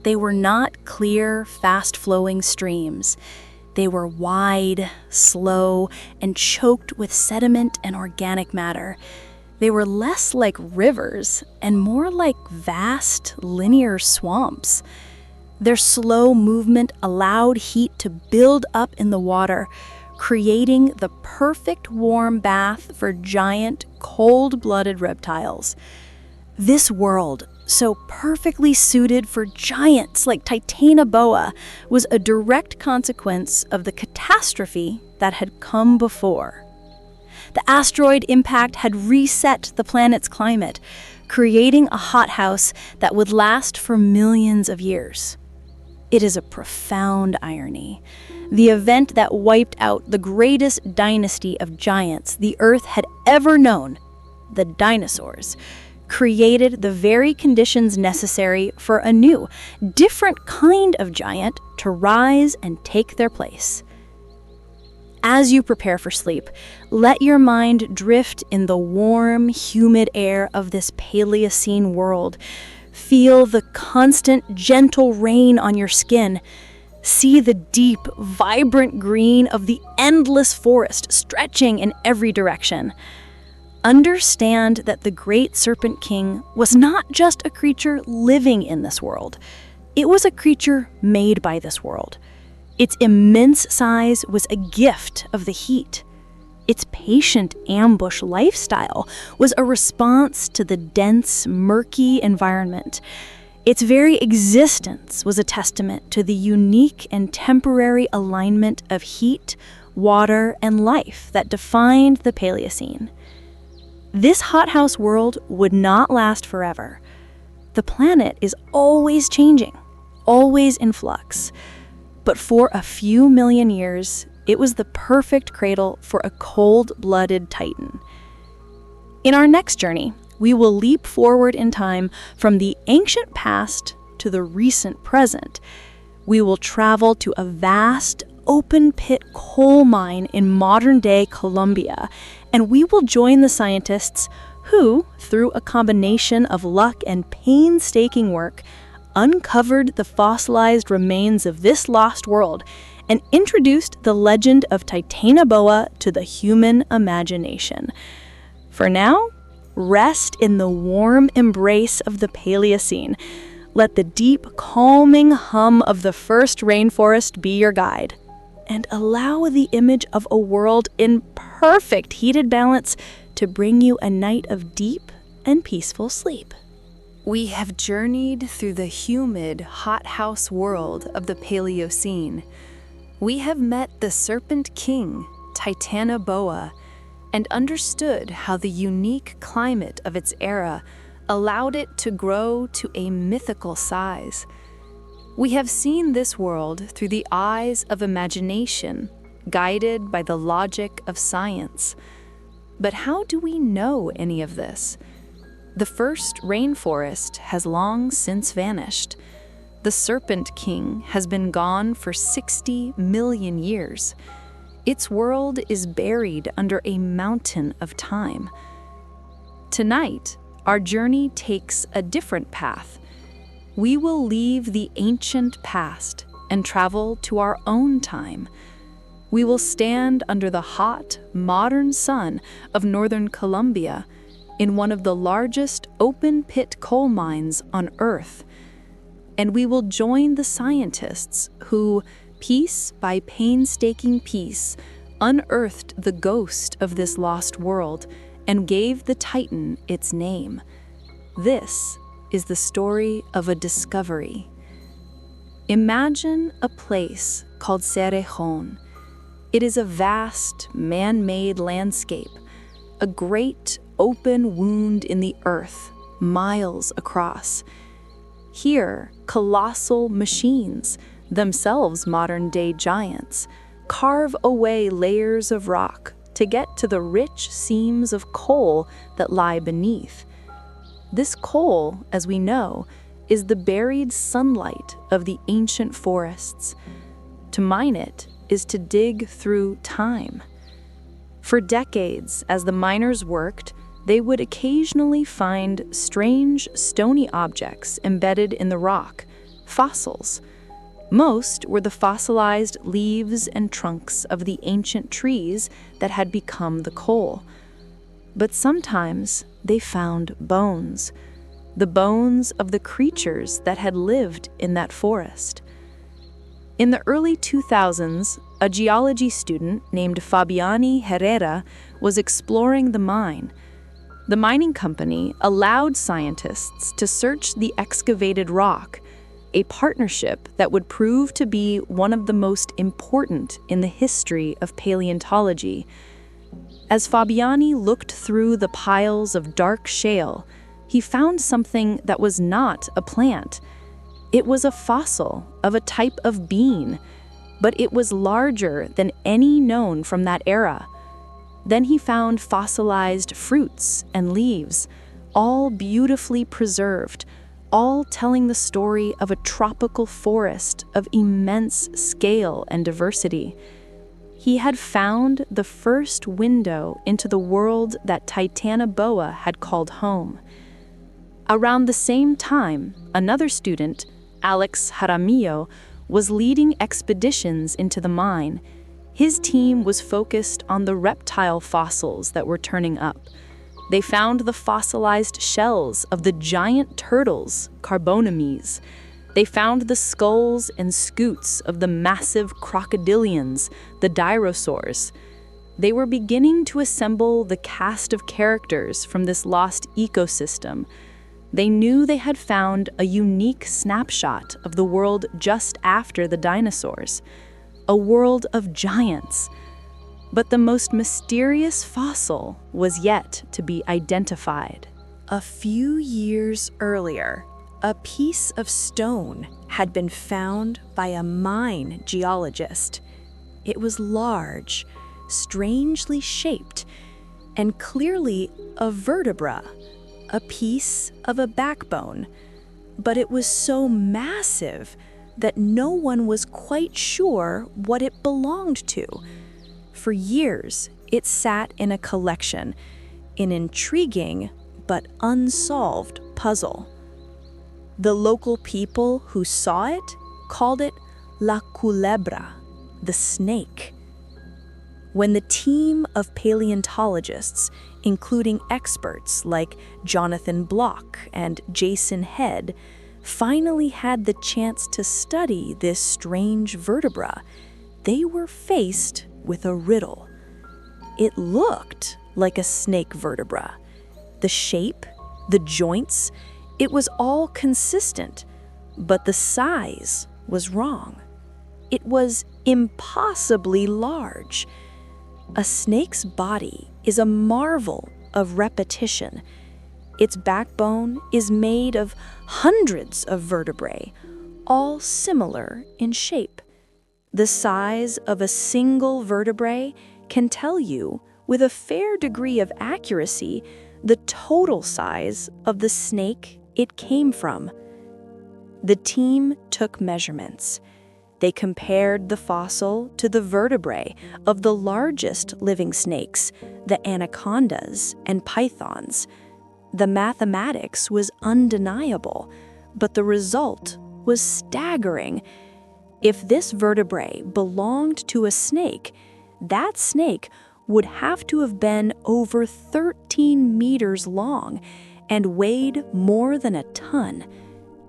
They were not clear, fast-flowing streams. They were wide, slow, and choked with sediment and organic matter. They were less like rivers and more like vast, linear swamps. Their slow movement allowed heat to build up in the water, creating the perfect warm bath for giant, cold-blooded reptiles. This world, so perfectly suited for giants like Titanoboa, was a direct consequence of the catastrophe that had come before. The asteroid impact had reset the planet's climate, creating a hothouse that would last for millions of years. It is a profound irony. The event that wiped out the greatest dynasty of giants the Earth had ever known, the dinosaurs, created the very conditions necessary for a new, different kind of giant to rise and take their place. As you prepare for sleep, let your mind drift in the warm, humid air of this Paleocene world. Feel the constant, gentle rain on your skin. See the deep, vibrant green of the endless forest stretching in every direction. Understand that the great Serpent King was not just a creature living in this world. It was a creature made by this world. Its immense size was a gift of the heat. Its patient ambush lifestyle was a response to the dense, murky environment. Its very existence was a testament to the unique and temporary alignment of heat, water, and life that defined the Paleocene. This hothouse world would not last forever. The planet is always changing, always in flux. But for a few million years, it was the perfect cradle for a cold-blooded titan. In our next journey, we will leap forward in time from the ancient past to the recent present. We will travel to a vast, open-pit coal mine in modern-day Colombia, and we will join the scientists who, through a combination of luck and painstaking work, uncovered the fossilized remains of this lost world and introduced the legend of Titanoboa to the human imagination. For now, rest in the warm embrace of the Paleocene. Let the deep, calming hum of the first rainforest be your guide, and allow the image of a world in perfect heated balance to bring you a night of deep and peaceful sleep. We have journeyed through the humid, hothouse world of the Paleocene. We have met the Serpent King, Titanoboa, and understood how the unique climate of its era allowed it to grow to a mythical size. We have seen this world through the eyes of imagination, guided by the logic of science. But how do we know any of this? The first rainforest has long since vanished. The Serpent King has been gone for 60 million years. Its world is buried under a mountain of time. Tonight, our journey takes a different path. We will leave the ancient past and travel to our own time. We will stand under the hot, modern sun of northern Colombia in one of the largest open-pit coal mines on Earth. And we will join the scientists who, piece by painstaking piece, unearthed the ghost of this lost world and gave the Titan its name. This is the story of a discovery. Imagine a place called Serene. It is a vast, man-made landscape, a great open wound in the earth, miles across. Here, colossal machines, themselves modern-day giants, carve away layers of rock to get to the rich seams of coal that lie beneath. This coal, as we know, is the buried sunlight of the ancient forests. To mine it is to dig through time. For decades, as the miners worked, they would occasionally find strange, stony objects embedded in the rock, fossils. Most were the fossilized leaves and trunks of the ancient trees that had become the coal. But sometimes they found bones, the bones of the creatures that had lived in that forest. In the early 2000s, a geology student named Fabiani Herrera was exploring the mine. The mining company allowed scientists to search the excavated rock, a partnership that would prove to be one of the most important in the history of paleontology. As Fabiani looked through the piles of dark shale, he found something that was not a plant. It was a fossil of a type of bean, but it was larger than any known from that era. Then he found fossilized fruits and leaves, all beautifully preserved, all telling the story of a tropical forest of immense scale and diversity. He had found the first window into the world that Titanoboa had called home. Around the same time, another student, Alex Jaramillo, was leading expeditions into the mine. His team was focused on the reptile fossils that were turning up. They found the fossilized shells of the giant turtles, Carbonemes. They found the skulls and scutes of the massive crocodilians, the Dinosaurs. They were beginning to assemble the cast of characters from this lost ecosystem. They knew they had found a unique snapshot of the world just after the dinosaurs, a world of giants. But the most mysterious fossil was yet to be identified. A few years earlier, a piece of stone had been found by a mine geologist. It was large, strangely shaped, and clearly a vertebra, a piece of a backbone. But it was so massive that no one was quite sure what it belonged to. For years, it sat in a collection, an intriguing but unsolved puzzle. The local people who saw it called it La Culebra, the snake. When the team of paleontologists, including experts like Jonathan Block and Jason Head, finally had the chance to study this strange vertebra, they were faced with a riddle. It looked like a snake vertebra. The shape, the joints, it was all consistent, but the size was wrong. It was impossibly large. A snake's body is a marvel of repetition. Its backbone is made of hundreds of vertebrae, all similar in shape. The size of a single vertebrae can tell you, with a fair degree of accuracy, the total size of the snake it came from. The team took measurements. They compared the fossil to the vertebrae of the largest living snakes, the anacondas and pythons. The mathematics was undeniable, but the result was staggering. If this vertebrae belonged to a snake, that snake would have to have been over 13 meters long and weighed more than a ton.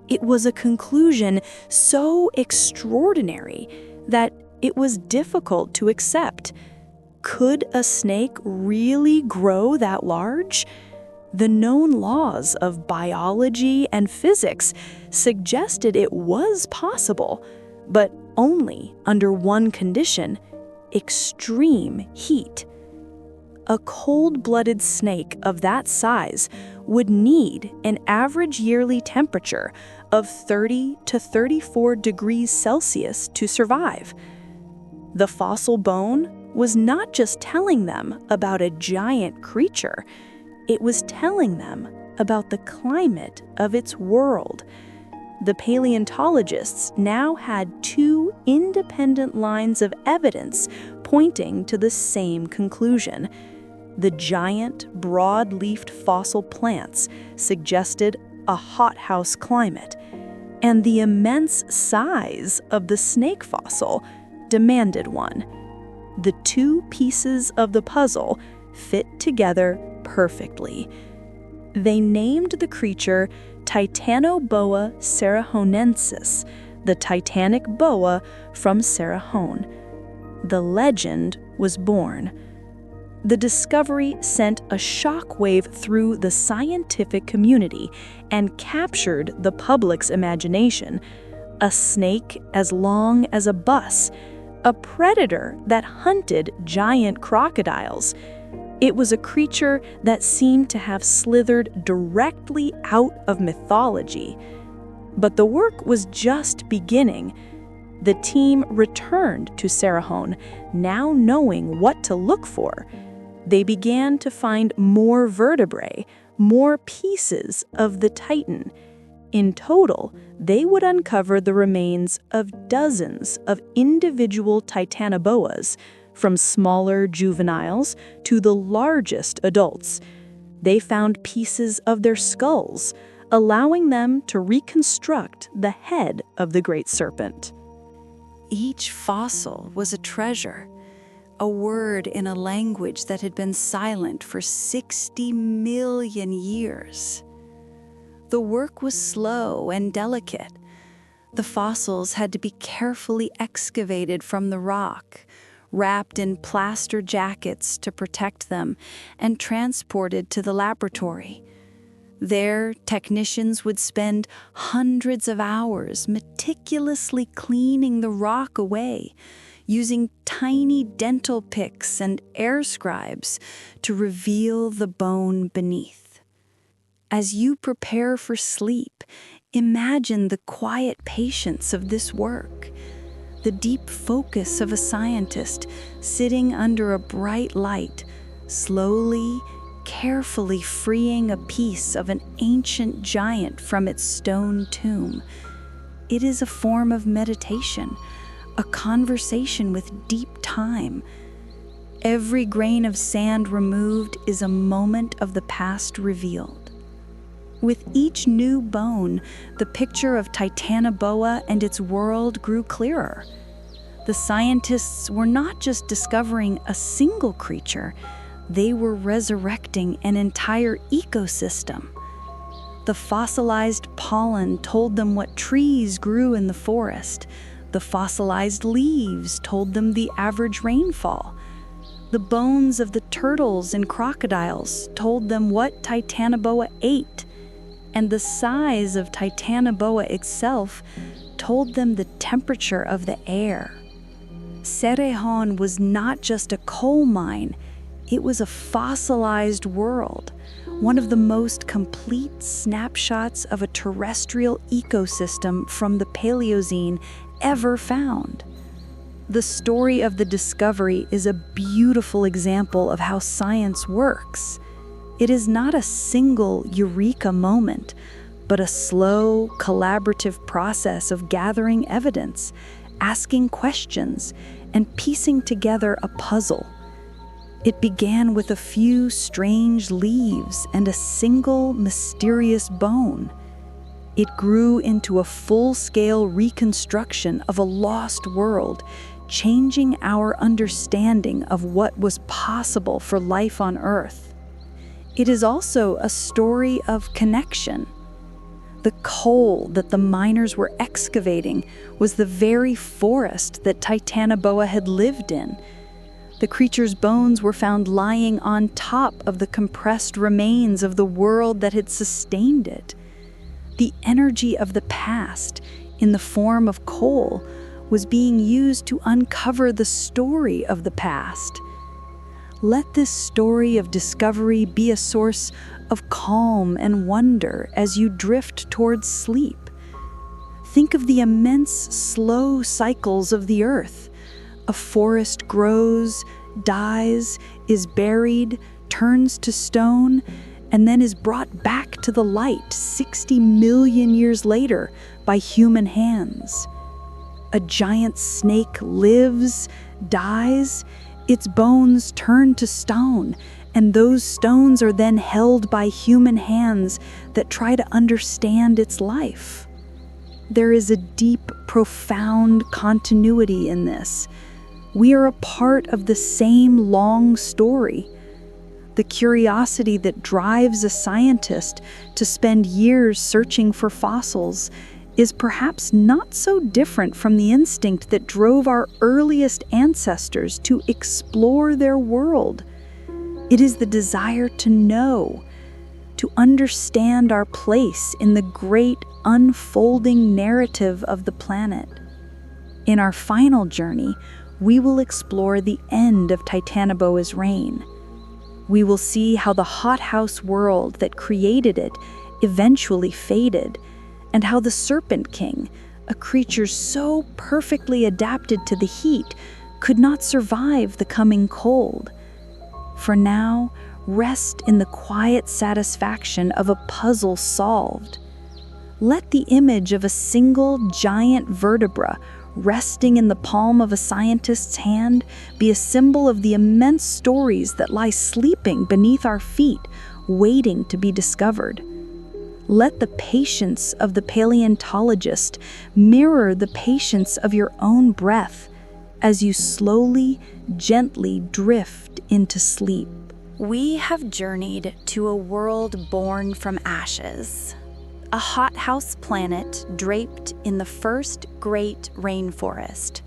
It was a conclusion so extraordinary that it was difficult to accept. Could a snake really grow that large? The known laws of biology and physics suggested it was possible, but only under one condition: extreme heat. A cold-blooded snake of that size would need an average yearly temperature of 30 to 34 degrees Celsius to survive. The fossil bone was not just telling them about a giant creature, it was telling them about the climate of its world. The paleontologists now had two independent lines of evidence pointing to the same conclusion. The giant, broad-leafed fossil plants suggested a hothouse climate, and the immense size of the snake fossil demanded one. The two pieces of the puzzle fit together perfectly. They named the creature Titanoboa cerehonensis, the titanic boa from Cerehon. The legend was born. The discovery sent a shockwave through the scientific community and captured the public's imagination. A snake as long as a bus, a predator that hunted giant crocodiles. It was a creature that seemed to have slithered directly out of mythology. But the work was just beginning. The team returned to Cerehon, now knowing what to look for. They began to find more vertebrae, more pieces of the titan. In total, they would uncover the remains of dozens of individual Titanoboas, from smaller juveniles to the largest adults. They found pieces of their skulls, allowing them to reconstruct the head of the great serpent. Each fossil was a treasure, a word in a language that had been silent for 60 million years. The work was slow and delicate. The fossils had to be carefully excavated from the rock, wrapped in plaster jackets to protect them, and transported to the laboratory. There, technicians would spend hundreds of hours meticulously cleaning the rock away, using tiny dental picks and air scribes to reveal the bone beneath. As you prepare for sleep, imagine the quiet patience of this work, the deep focus of a scientist sitting under a bright light, slowly, carefully freeing a piece of an ancient giant from its stone tomb. It is a form of meditation, a conversation with deep time. Every grain of sand removed is a moment of the past revealed. With each new bone, the picture of Titanoboa and its world grew clearer. The scientists were not just discovering a single creature, they were resurrecting an entire ecosystem. The fossilized pollen told them what trees grew in the forest. The fossilized leaves told them the average rainfall. The bones of the turtles and crocodiles told them what Titanoboa ate. And the size of Titanoboa itself told them the temperature of the air. Cerehon was not just a coal mine, it was a fossilized world, one of the most complete snapshots of a terrestrial ecosystem from the Paleocene ever found. The story of the discovery is a beautiful example of how science works. It is not a single eureka moment, but a slow, collaborative process of gathering evidence, asking questions, and piecing together a puzzle. It began with a few strange leaves and a single mysterious bone. It grew into a full-scale reconstruction of a lost world, changing our understanding of what was possible for life on Earth. It is also a story of connection. The coal that the miners were excavating was the very forest that Titanoboa had lived in. The creature's bones were found lying on top of the compressed remains of the world that had sustained it. The energy of the past, in the form of coal, was being used to uncover the story of the past. Let this story of discovery be a source of calm and wonder as you drift towards sleep. Think of the immense, slow cycles of the earth. A forest grows, dies, is buried, turns to stone, and then is brought back to the light 60 million years later by human hands. A giant snake lives, dies, its bones turn to stone, and those stones are then held by human hands that try to understand its life. There is a deep, profound continuity in this. We are a part of the same long story. The curiosity that drives a scientist to spend years searching for fossils is perhaps not so different from the instinct that drove our earliest ancestors to explore their world. It is the desire to know, to understand our place in the great unfolding narrative of the planet. In our final journey, we will explore the end of Titanoboa's reign. We will see how the hothouse world that created it eventually faded, and how the Serpent King, a creature so perfectly adapted to the heat, could not survive the coming cold. For now, rest in the quiet satisfaction of a puzzle solved. Let the image of a single giant vertebra resting in the palm of a scientist's hand be a symbol of the immense stories that lie sleeping beneath our feet, waiting to be discovered. Let the patience of the paleontologist mirror the patience of your own breath as you slowly, gently drift into sleep. We have journeyed to a world born from ashes, a hothouse planet draped in the first great rainforest.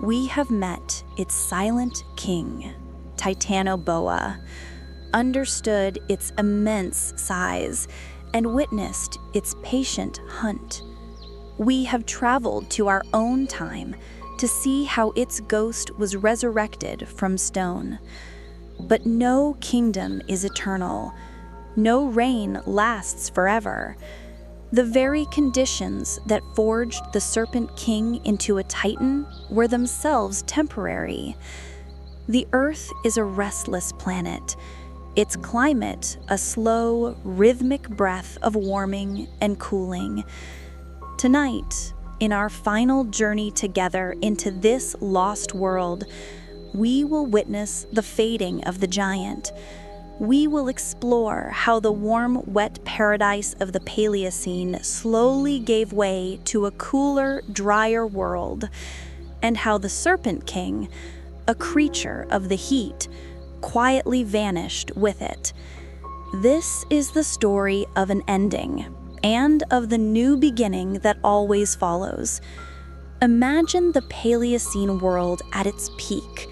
We have met its silent king, Titanoboa, understood its immense size, and witnessed its patient hunt. We have traveled to our own time to see how its ghost was resurrected from stone. But no kingdom is eternal. No reign lasts forever. The very conditions that forged the Serpent King into a titan were themselves temporary. The Earth is a restless planet, its climate a slow, rhythmic breath of warming and cooling. Tonight, in our final journey together into this lost world, we will witness the fading of the giant. We will explore how the warm, wet paradise of the Paleocene slowly gave way to a cooler, drier world, and how the Serpent King, a creature of the heat, quietly vanished with it. This is the story of an ending, and of the new beginning that always follows. Imagine the Paleocene world at its peak.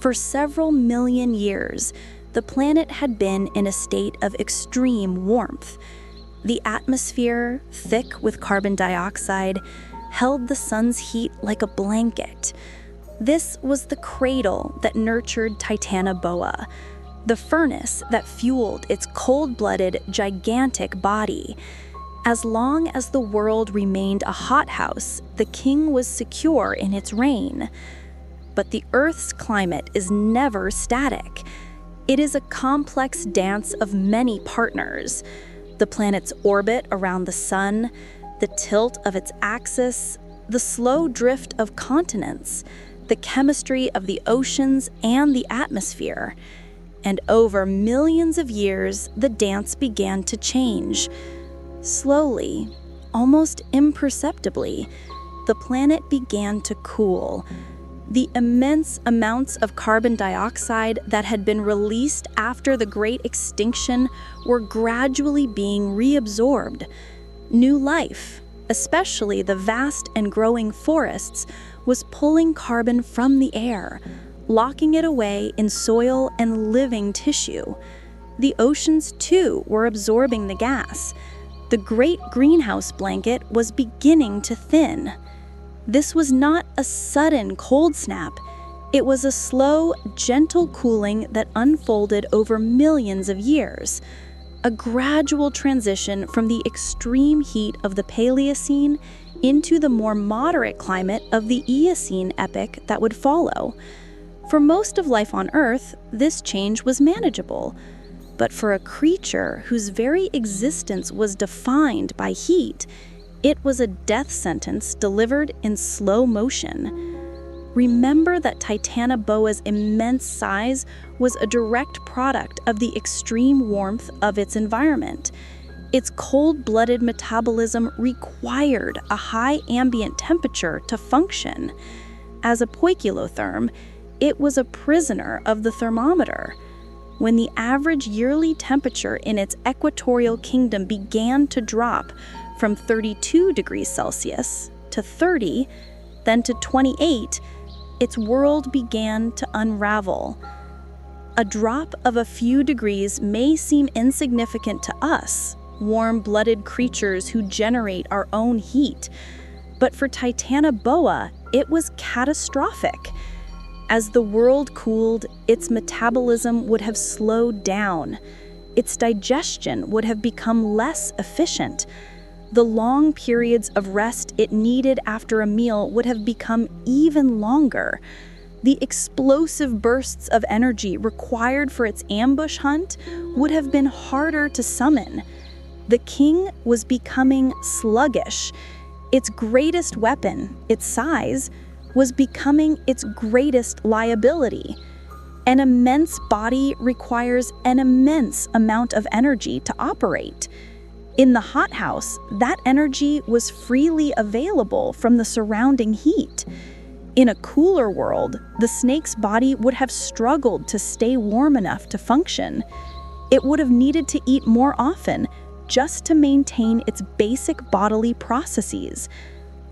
For several million years, the planet had been in a state of extreme warmth. The atmosphere, thick with carbon dioxide, held the sun's heat like a blanket. This was the cradle that nurtured Titanoboa, the furnace that fueled its cold-blooded, gigantic body. As long as the world remained a hothouse, the king was secure in its reign. But the Earth's climate is never static. It is a complex dance of many partners. The planet's orbit around the sun, the tilt of its axis, the slow drift of continents, the chemistry of the oceans and the atmosphere. And over millions of years, the dance began to change. Slowly, almost imperceptibly, the planet began to cool. The immense amounts of carbon dioxide that had been released after the Great Extinction were gradually being reabsorbed. New life, especially the vast and growing forests, was pulling carbon from the air, locking it away in soil and living tissue. The oceans, too, were absorbing the gas. The great greenhouse blanket was beginning to thin. This was not a sudden cold snap. It was a slow, gentle cooling that unfolded over millions of years. A gradual transition from the extreme heat of the Paleocene into the more moderate climate of the Eocene epoch that would follow. For most of life on Earth, this change was manageable. But for a creature whose very existence was defined by heat, it was a death sentence delivered in slow motion. Remember that Titanoboa's immense size was a direct product of the extreme warmth of its environment. Its cold-blooded metabolism required a high ambient temperature to function. As a poikilotherm, it was a prisoner of the thermometer. When the average yearly temperature in its equatorial kingdom began to drop from 32 degrees Celsius to 30, then to 28, its world began to unravel. A drop of a few degrees may seem insignificant to us, warm-blooded creatures who generate our own heat, but for Titanoboa, it was catastrophic. As the world cooled, its metabolism would have slowed down. Its digestion would have become less efficient. The long periods of rest it needed after a meal would have become even longer. The explosive bursts of energy required for its ambush hunt would have been harder to summon. The king was becoming sluggish. Its greatest weapon, its size, was becoming its greatest liability. An immense body requires an immense amount of energy to operate. In the hothouse, that energy was freely available from the surrounding heat. In a cooler world, the snake's body would have struggled to stay warm enough to function. It would have needed to eat more often just to maintain its basic bodily processes.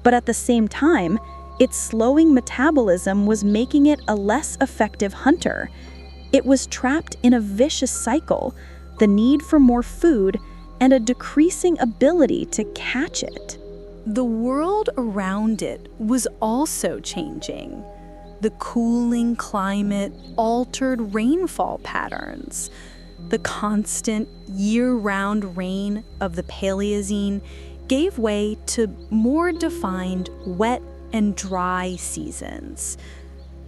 But at the same time, its slowing metabolism was making it a less effective hunter. It was trapped in a vicious cycle, the need for more food and a decreasing ability to catch it. The world around it was also changing. The cooling climate altered rainfall patterns. The constant year-round rain of the Paleocene gave way to more defined wet and dry seasons.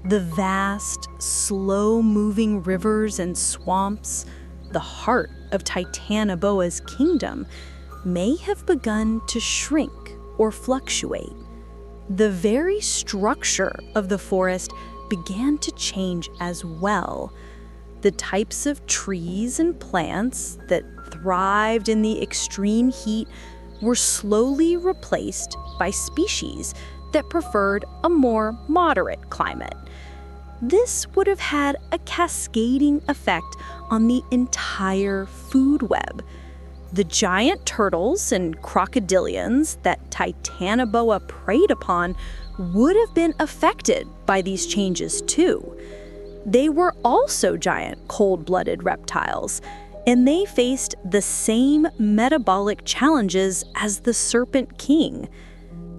The vast, slow-moving rivers and swamps, the heart of Titanoboa's kingdom, may have begun to shrink or fluctuate. The very structure of the forest began to change as well. The types of trees and plants that thrived in the extreme heat were slowly replaced by species that preferred a more moderate climate. This would have had a cascading effect on the entire food web. The giant turtles and crocodilians that Titanoboa preyed upon would have been affected by these changes too. They were also giant cold-blooded reptiles, and they faced the same metabolic challenges as the Serpent King.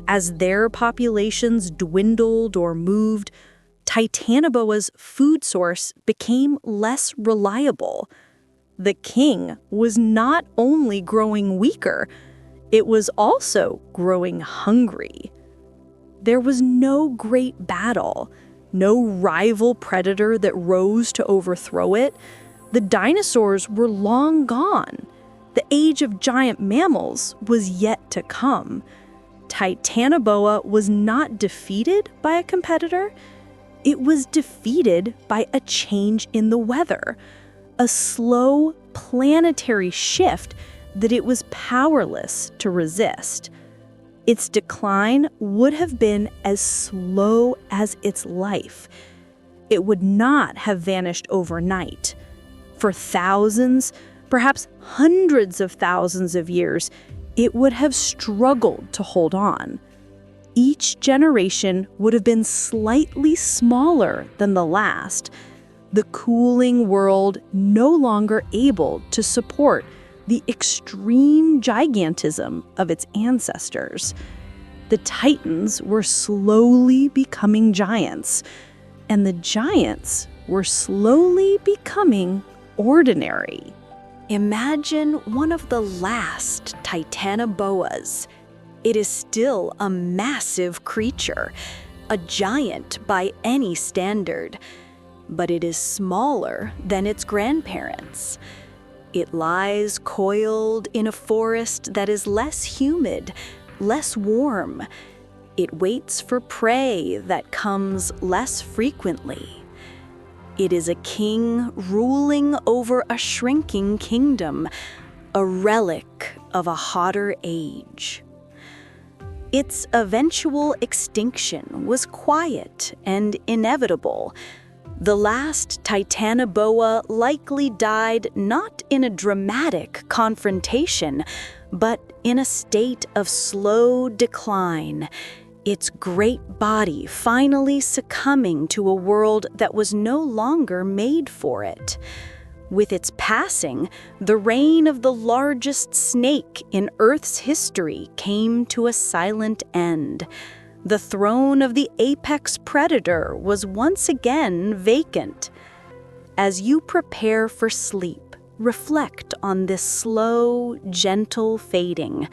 As their populations dwindled or moved, Titanoboa's food source became less reliable. The king was not only growing weaker, it was also growing hungry. There was no great battle, no rival predator that rose to overthrow it. The dinosaurs were long gone. The age of giant mammals was yet to come. Titanoboa was not defeated by a competitor. It was defeated by a change in the weather, a slow planetary shift that it was powerless to resist. Its decline would have been as slow as its life. It would not have vanished overnight. For thousands, perhaps hundreds of thousands of years, it would have struggled to hold on. Each generation would have been slightly smaller than the last, the cooling world no longer able to support the extreme gigantism of its ancestors. The Titans were slowly becoming giants, and the giants were slowly becoming ordinary. Imagine one of the last Titanoboas. It is still a massive creature, a giant by any standard, but it is smaller than its grandparents. It lies coiled in a forest that is less humid, less warm. It waits for prey that comes less frequently. It is a king ruling over a shrinking kingdom, a relic of a hotter age. Its eventual extinction was quiet and inevitable. The last Titanoboa likely died not in a dramatic confrontation, but in a state of slow decline, its great body finally succumbing to a world that was no longer made for it. With its passing, the reign of the largest snake in Earth's history came to a silent end. The throne of the apex predator was once again vacant. As you prepare for sleep, reflect on this slow, gentle fading.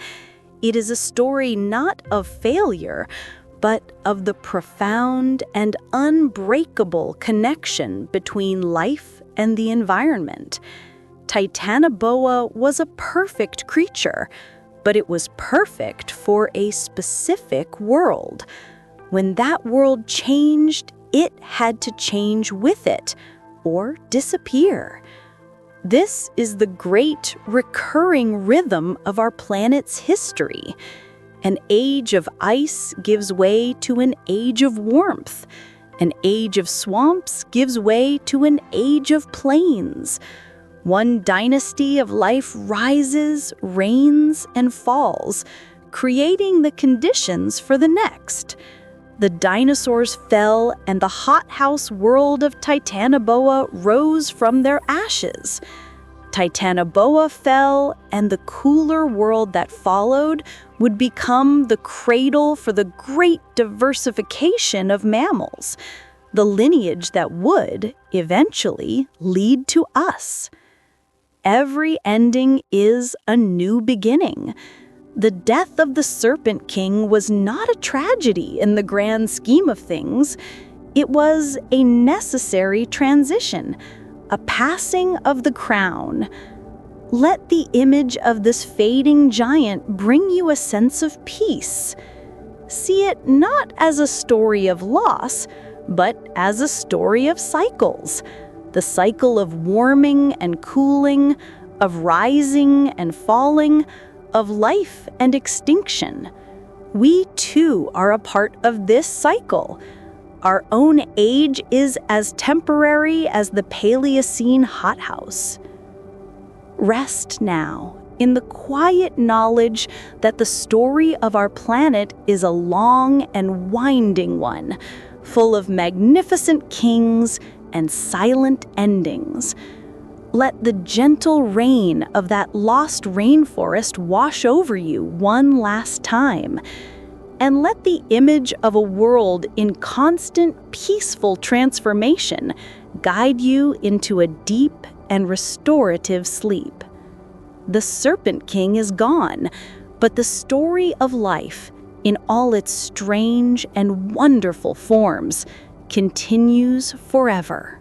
It is a story not of failure, but of the profound and unbreakable connection between life and the environment. Titanoboa was a perfect creature, but it was perfect for a specific world. When that world changed, it had to change with it, or disappear. This is the great recurring rhythm of our planet's history. An age of ice gives way to an age of warmth. An age of swamps gives way to an age of plains. One dynasty of life rises, reigns, and falls, creating the conditions for the next. The dinosaurs fell, and the hothouse world of Titanoboa rose from their ashes. Titanoboa fell, and the cooler world that followed would become the cradle for the great diversification of mammals, the lineage that would, eventually, lead to us. Every ending is a new beginning. The death of the Serpent King was not a tragedy in the grand scheme of things. It was a necessary transition, a passing of the crown. Let the image of this fading giant bring you a sense of peace. See it not as a story of loss, but as a story of cycles. The cycle of warming and cooling, of rising and falling, of life and extinction. We too are a part of this cycle. Our own age is as temporary as the Paleocene hothouse. Rest now in the quiet knowledge that the story of our planet is a long and winding one, full of magnificent kings and silent endings. Let the gentle rain of that lost rainforest wash over you one last time. And let the image of a world in constant, peaceful transformation guide you into a deep and restorative sleep. The Serpent King is gone, but the story of life, in all its strange and wonderful forms, continues forever.